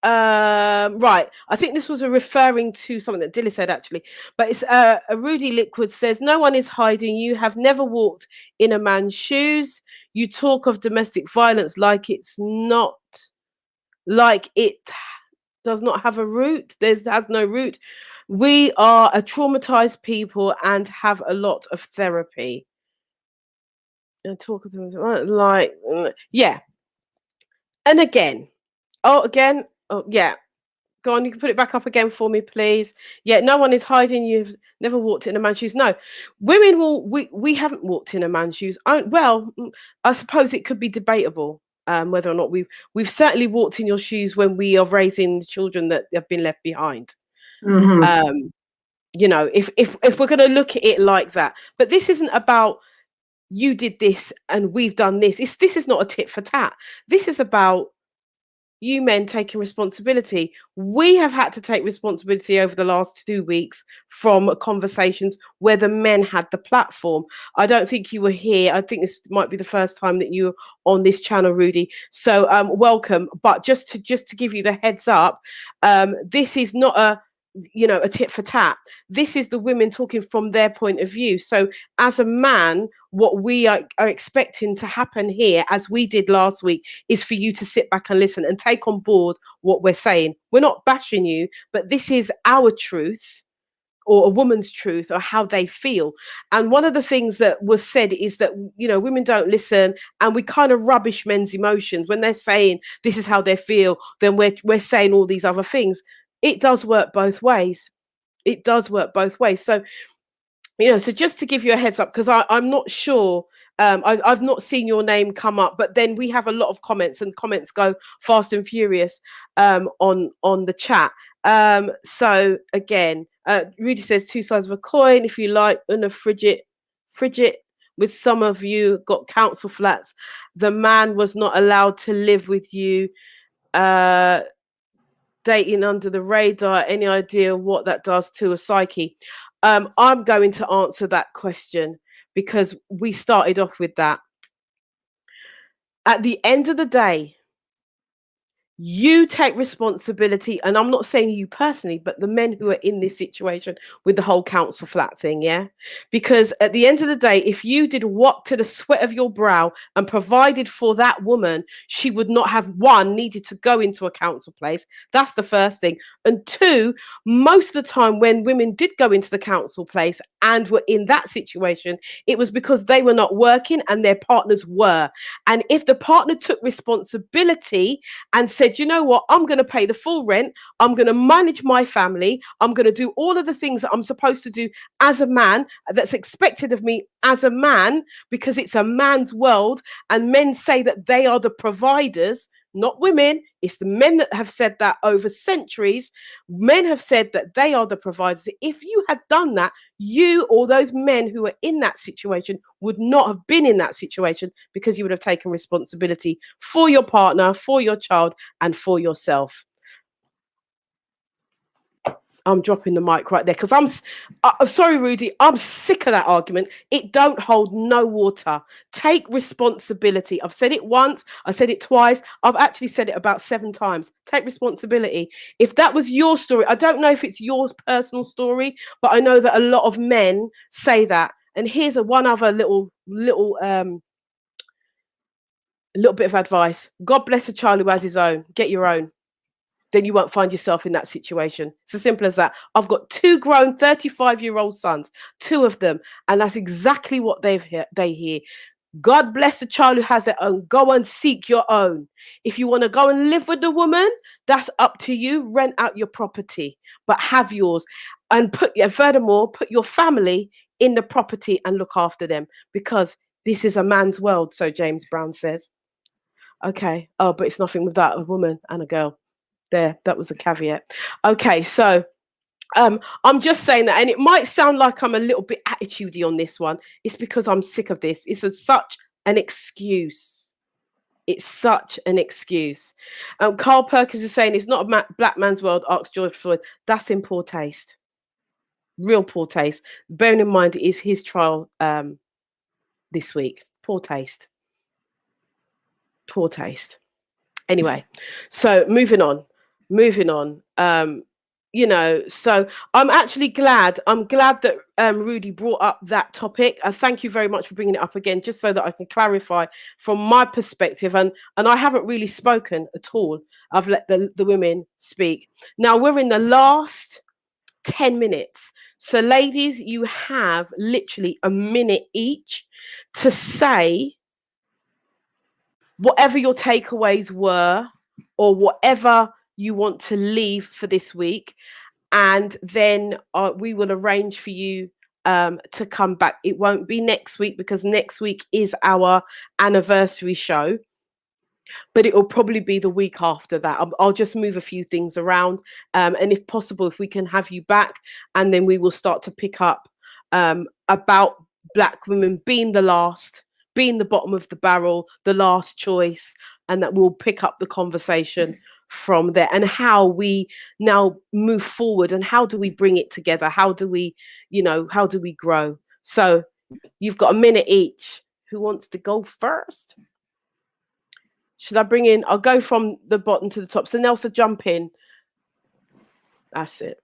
right, I think this was referring to something that Dilly said actually, but it's a Rudy Liquid says, no one is hiding. You have never walked in a man's shoes. You talk of domestic violence like it does not have a root. Has no root. We are a traumatized people and have a lot of therapy. And talk of them like, yeah. And again, oh yeah. Go on, you can put it back up again for me, please. Yeah, no one is hiding. You've never walked in a man's shoes. No, women we haven't walked in a man's shoes. Well, I suppose it could be debatable whether or not we've certainly walked in your shoes when we are raising children that have been left behind. Mm-hmm. You know, if we're going to look at it like that, but this isn't about you did this and we've done this. This is not a tit for tat. This is about you men taking responsibility. We have had to take responsibility over the last 2 weeks from conversations where the men had the platform. I don't think you were here. I think this might be the first time that you're on this channel, Rudy. So welcome. But just to give you the heads up, this is not a tit for tat. This is the women talking from their point of view. So as a man, what we are expecting to happen here, as we did last week, is for you to sit back and listen and take on board what we're saying. We're not bashing you, but this is our truth, or a woman's truth, or how they feel. And one of the things that was said is that, women don't listen, and we kind of rubbish men's emotions when they're saying this is how they feel. Then we're saying all these other things. It does work both ways. It does work both ways. So, so just to give you a heads up, because I'm not sure, I've not seen your name come up, but then we have a lot of comments, and comments go fast and furious on the chat. So again, Rudy says 2 sides of a coin, if you like, and a frigid. With some of you got council flats. The man was not allowed to live with you. Dating under the radar. Any idea what that does to a psyche? I'm going to answer that question because we started off with that. At the end of the day, you take responsibility, and I'm not saying you personally, but the men who are in this situation with the whole council flat thing, yeah? Because at the end of the day, if you did what to the sweat of your brow and provided for that woman, she would not have, one, needed to go into a council place. That's the first thing. And two, most of the time when women did go into the council place and were in that situation, it was because they were not working and their partners were. And if the partner took responsibility and said, you know what, I'm going to pay the full rent, I'm going to manage my family, I'm going to do all of the things that I'm supposed to do as a man, that's expected of me as a man, because it's a man's world, and men say that they are the providers, not women. It's the men that have said that over centuries. Men have said that they are the providers. If you had done that, you or those men who are in that situation would not have been in that situation, because you would have taken responsibility for your partner, for your child, and for yourself. I'm dropping the mic right there because I'm sorry, Rudy. I'm sick of that argument. It don't hold no water. Take responsibility. I've said it once. I said it twice. I've actually said it about 7 times. Take responsibility. If that was your story, I don't know if it's your personal story, but I know that a lot of men say that. And here's one other little bit of advice. God bless a child who has his own. Get your own. Then you won't find yourself in that situation. It's as simple as that. I've got 2 grown 35-year-old sons, 2 of them, and that's exactly what they hear. God bless the child who has their own. Go and seek your own. If you want to go and live with the woman, that's up to you. Rent out your property, but have yours. And furthermore, put your family in the property and look after them, because this is a man's world, so James Brown says. Okay. Oh, but it's nothing without a woman and a girl. There, that was a caveat. Okay, so I'm just saying that, and it might sound like I'm a little bit attitudey on this one. It's because I'm sick of this. Such an excuse. It's such an excuse. Carl Perkins is saying it's not a black man's world. Ask George Floyd. That's in poor taste. Real poor taste. Bearing in mind it is his trial this week. Poor taste. Poor taste. Anyway, so moving on. You know, so I'm actually glad. I'm glad that Rudy brought up that topic. Thank you very much for bringing it up again, just so that I can clarify from my perspective. And I haven't really spoken at all. I've let the women speak. Now we're in the last 10 minutes. So ladies, you have literally a minute each to say whatever your takeaways were, or whatever you want to leave for this week, and then we will arrange for you to come back. It won't be next week because next week is our anniversary show, but it will probably be the week after that. I'll just move a few things around, and if possible, if we can have you back, and then we will start to pick up about black women being the last, being the bottom of the barrel, the last choice, and that we'll pick up the conversation from there, and how we now move forward, and how do we bring it together? How do we, how do we grow? So you've got a minute each. Who wants to go first? Should I bring in? I'll go from the bottom to the top. So Nelsa, jump in. That's it.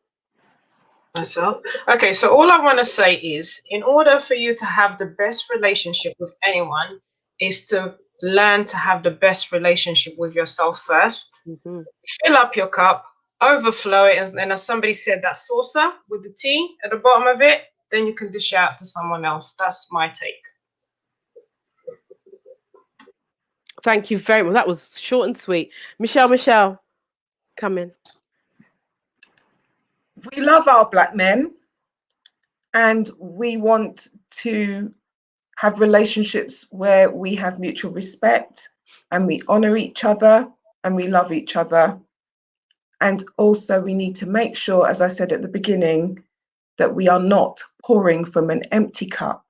Myself. Okay, so all I want to say is, in order for you to have the best relationship with anyone, is to learn to have the best relationship with yourself first. Mm-hmm. Fill up your cup, overflow it, and as somebody said, that saucer with the tea at the bottom of it, then you can dish out to someone else. That's my take. Thank you very much. That was short and sweet. Michelle, come in. We love our black men, and we want to have relationships where we have mutual respect, and we honor each other, and we love each other. And also we need to make sure, as I said at the beginning, that we are not pouring from an empty cup.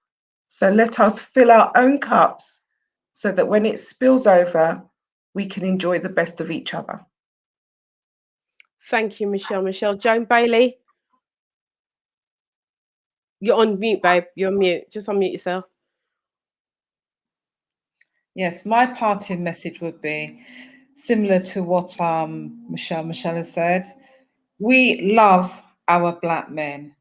So let us fill our own cups so that when it spills over, we can enjoy the best of each other. Thank you, Michelle. Joan Bailey. You're on mute, babe. You're on mute. Just unmute yourself. Yes, my parting message would be similar to what Michelle has said. We love our black men,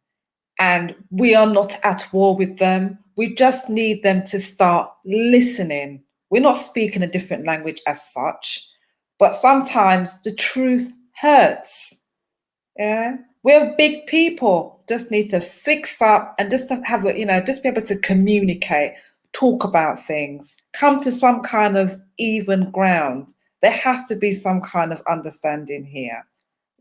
and we are not at war with them. We just need them to start listening. We're not speaking a different language as such, but sometimes the truth hurts. Yeah, we're big people. Just need to fix up and just have just be able to communicate, talk about things, come to some kind of even ground. There has to be some kind of understanding here.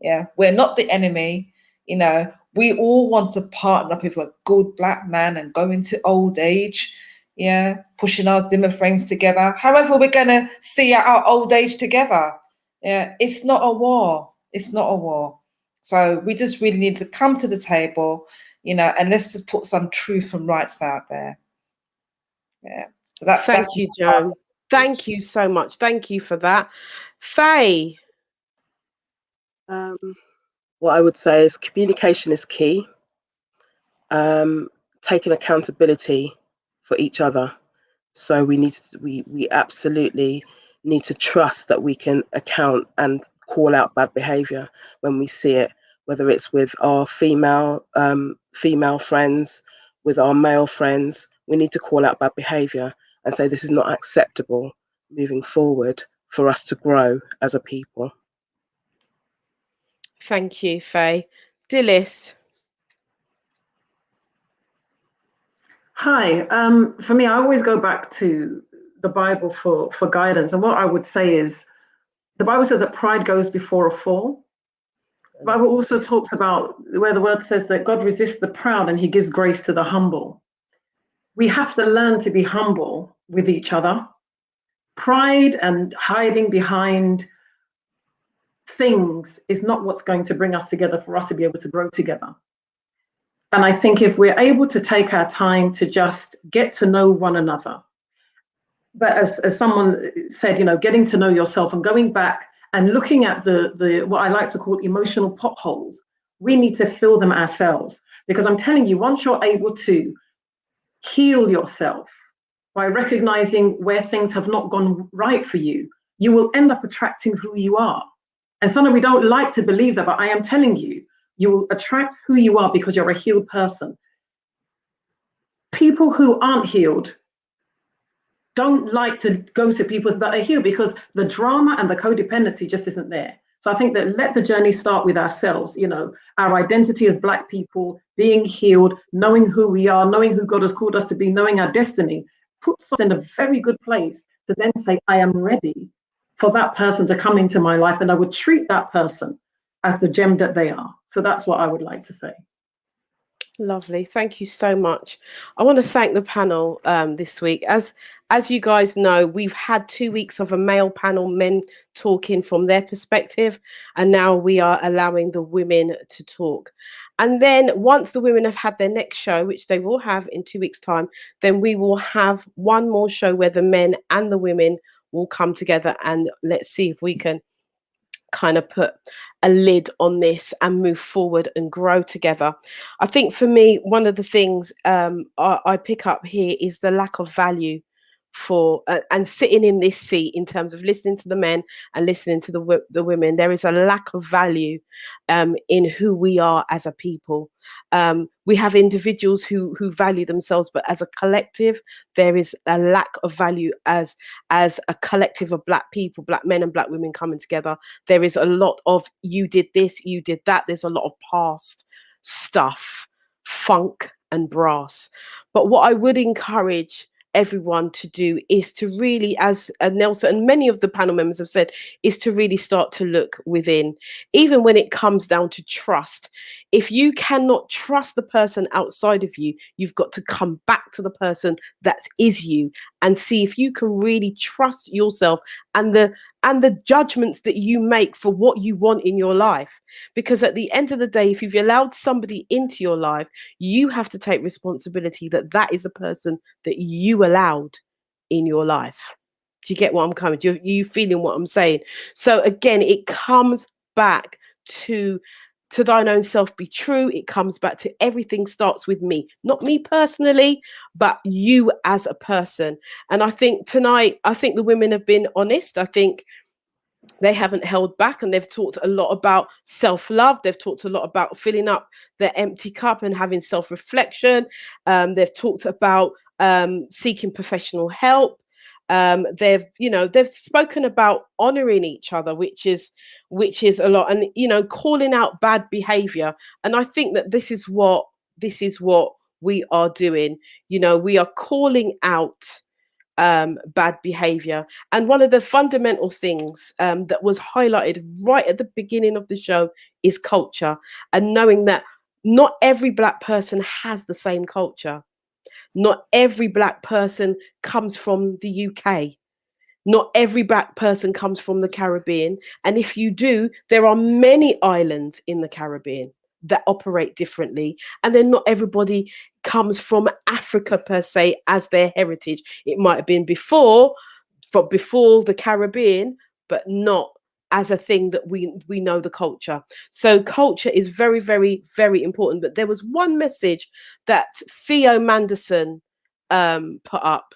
Yeah, we're not the enemy. We all want to partner up with a good black man and go into old age. Yeah, pushing our Zimmer frames together. However, we're going to see our old age together. Yeah, it's not a war. It's not a war. So we just really need to come to the table, and let's just put some truth and rights out there. Yeah. So Thank you, Joan. Thank you so much. Thank you for that. Faye. What I would say is communication is key. Taking accountability for each other. So we absolutely need to trust that we can account and call out bad behavior when we see it, whether it's with our female friends, with our male friends. We need to call out bad behavior and say this is not acceptable moving forward for us to grow as a people. Thank you, Faye. Dilys. Hi. For me, I always go back to the Bible for guidance. And what I would say is, the Bible says that pride goes before a fall. The Bible also talks about where the word says that God resists the proud and he gives grace to the humble. We have to learn to be humble with each other. Pride and hiding behind things is not what's going to bring us together for us to be able to grow together. And I think if we're able to take our time to just get to know one another, but as someone said, getting to know yourself and going back and looking at the what I like to call emotional potholes, we need to fill them ourselves. Because I'm telling you, once you're able to heal yourself by recognizing where things have not gone right for you, you will end up attracting who you are. And sometimes we don't like to believe that, but I am telling you, you will attract who you are because you're a healed person. People who aren't healed don't like to go to people that are healed because the drama and the codependency just isn't there. So I think that let the journey start with ourselves, our identity as Black people, being healed, knowing who we are, knowing who God has called us to be, knowing our destiny, puts us in a very good place to then say, I am ready for that person to come into my life, and I would treat that person as the gem that they are. So that's what I would like to say. Lovely. Thank you so much. I want to thank the panel this week. As you guys know, we've had 2 weeks of a male panel, men talking from their perspective, and now we are allowing the women to talk. And then once the women have had their next show, which they will have in 2 weeks' time, then we will have one more show where the men and the women will come together, and let's see if we can kind of put a lid on this and move forward and grow together. I think for me, one of the things I pick up here is the lack of value for and sitting in this seat in terms of listening to the men and listening to the women. There is a lack of value in who we are as a people. We have individuals who value themselves, but as a collective, there is a lack of value as a collective of Black people, Black men and Black women coming together. There is a lot of you did this, you did that. There's a lot of past stuff, funk and brass. But what I would encourage everyone to do is to really, as Nelson and many of the panel members have said, is to really start to look within, even when it comes down to trust. If you cannot trust the person outside of you, you've got to come back to the person that is you and see if you can really trust yourself and the judgments that you make for what you want in your life. Because at the end of the day, if you've allowed somebody into your life, you have to take responsibility that that is the person that you allowed in your life. Do you get what I'm coming to? You feeling what I'm saying? So again, it comes back to thine own self be true. It comes back to everything starts with me, not me personally, but you as a person. And I think tonight, the women have been honest. I think they haven't held back, and they've talked a lot about self-love. They've talked a lot about filling up their empty cup and having self-reflection. They've talked about seeking professional help. They've spoken about honoring each other, which is a lot, and calling out bad behavior. And I think that this is what we are doing. We are calling out bad behavior. And one of the fundamental things that was highlighted right at the beginning of the show is culture, and knowing that not every Black person has the same culture. Not every Black person comes from the UK. Not every Black person comes from the Caribbean. And if you do, there are many islands in the Caribbean that operate differently. And then not everybody comes from Africa per se as their heritage. It might have been before the Caribbean, but not as a thing that we know the culture. So culture is very, very, very important. But there was one message that Theo Manderson put up.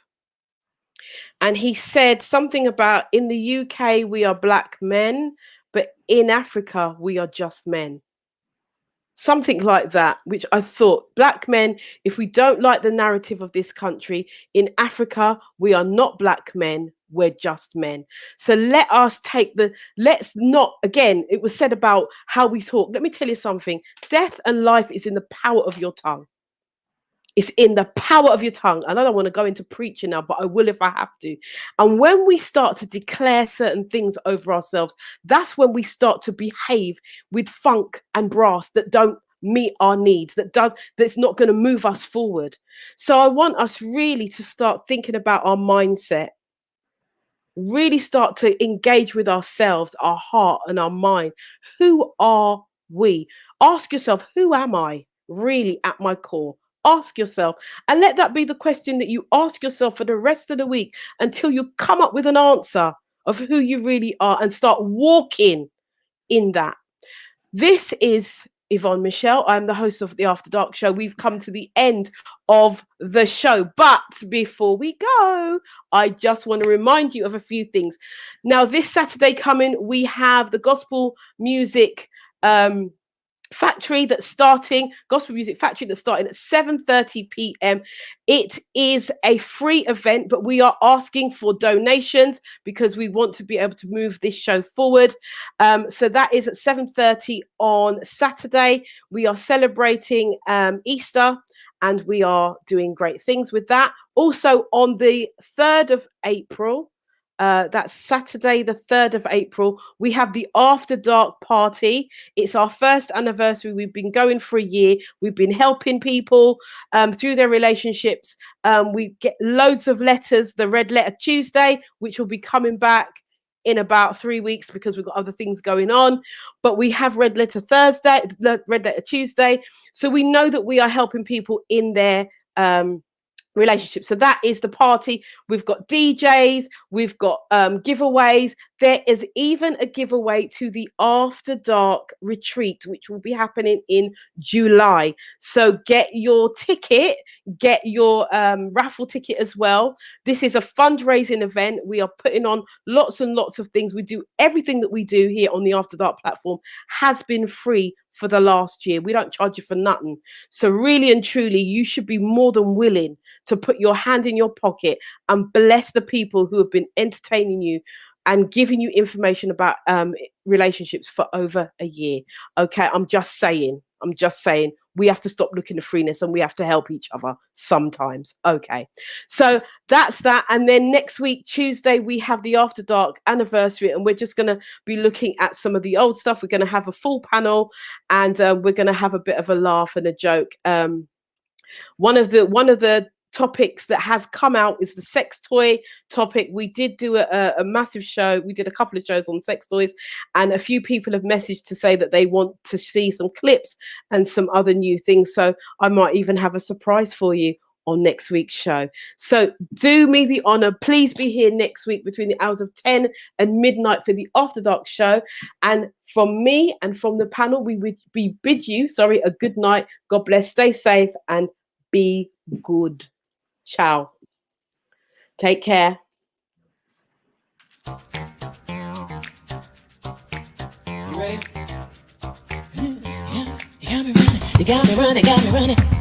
And he said something about, in the UK, we are Black men, but in Africa, we are just men. Something like that, which I thought, Black men, if we don't like the narrative of this country, in Africa, we are not Black men, we're just men. So let's not, again, it was said about how we talk. Let me tell you something. Death and life is in the power of your tongue. It's in the power of your tongue. And I don't want to go into preaching now, but I will if I have to. And when we start to declare certain things over ourselves, that's when we start to behave with funk and brass that don't meet our needs, that's not going to move us forward. So I want us really to start thinking about our mindset. really start to engage with ourselves, our heart and our mind. Who are we? Ask yourself, who am I really at my core? Ask yourself, and let that be the question that you ask yourself for the rest of the week until you come up with an answer of who you really are and start walking in that. This is Yvonne Michelle. I'm the host of the After Dark Show. We've come to the end of the show. But before we go, I just want to remind you of a few things. Now, this Saturday coming, we have the Gospel Music Factory that's starting, Gospel Music Factory that's starting at 7:30 p.m. It is a free event, but we are asking for donations because we want to be able to move this show forward. So that is at 7:30 on Saturday. We are celebrating Easter, and we are doing great things with that. Also on the 3rd of April, that's Saturday, the 3rd of April, we have the After Dark party. It's our first anniversary. We've been going for a year. We've been helping people through their relationships. We get loads of letters, the Red Letter Tuesday, which will be coming back in about 3 weeks because we've got other things going on. But we have Red Letter Thursday, Red Letter Tuesday. So we know that we are helping people in their relationships. So that is the party. We've got DJs, we've got giveaways. There is even a giveaway to the After Dark retreat, which will be happening in July. So get your ticket, get your raffle ticket as well. This is a fundraising event. We are putting on lots and lots of things. We do everything that we do here on the After Dark platform has been free for the last year. We don't charge you for nothing. So really and truly, you should be more than willing to put your hand in your pocket and bless the people who have been entertaining you and giving you information about relationships for over a year. Okay, I'm just saying, we have to stop looking at freeness and we have to help each other sometimes. Okay, so that's that. And then next week, Tuesday, we have the After Dark anniversary, and we're just going to be looking at some of the old stuff. We're going to have a full panel, and we're going to have a bit of a laugh and a joke. One of the topics that has come out is the sex toy topic. We did do a massive show. We did a couple of shows on sex toys, and a few people have messaged to say that they want to see some clips and some other new things. So I might even have a surprise for you on next week's show. So do me the honor, please be here next week between the hours of 10 and midnight for the After Dark show. And from me and from the panel, we bid you a good night. God bless, stay safe, and be good. Ciao. Take care. You ready? You got me running, got me running.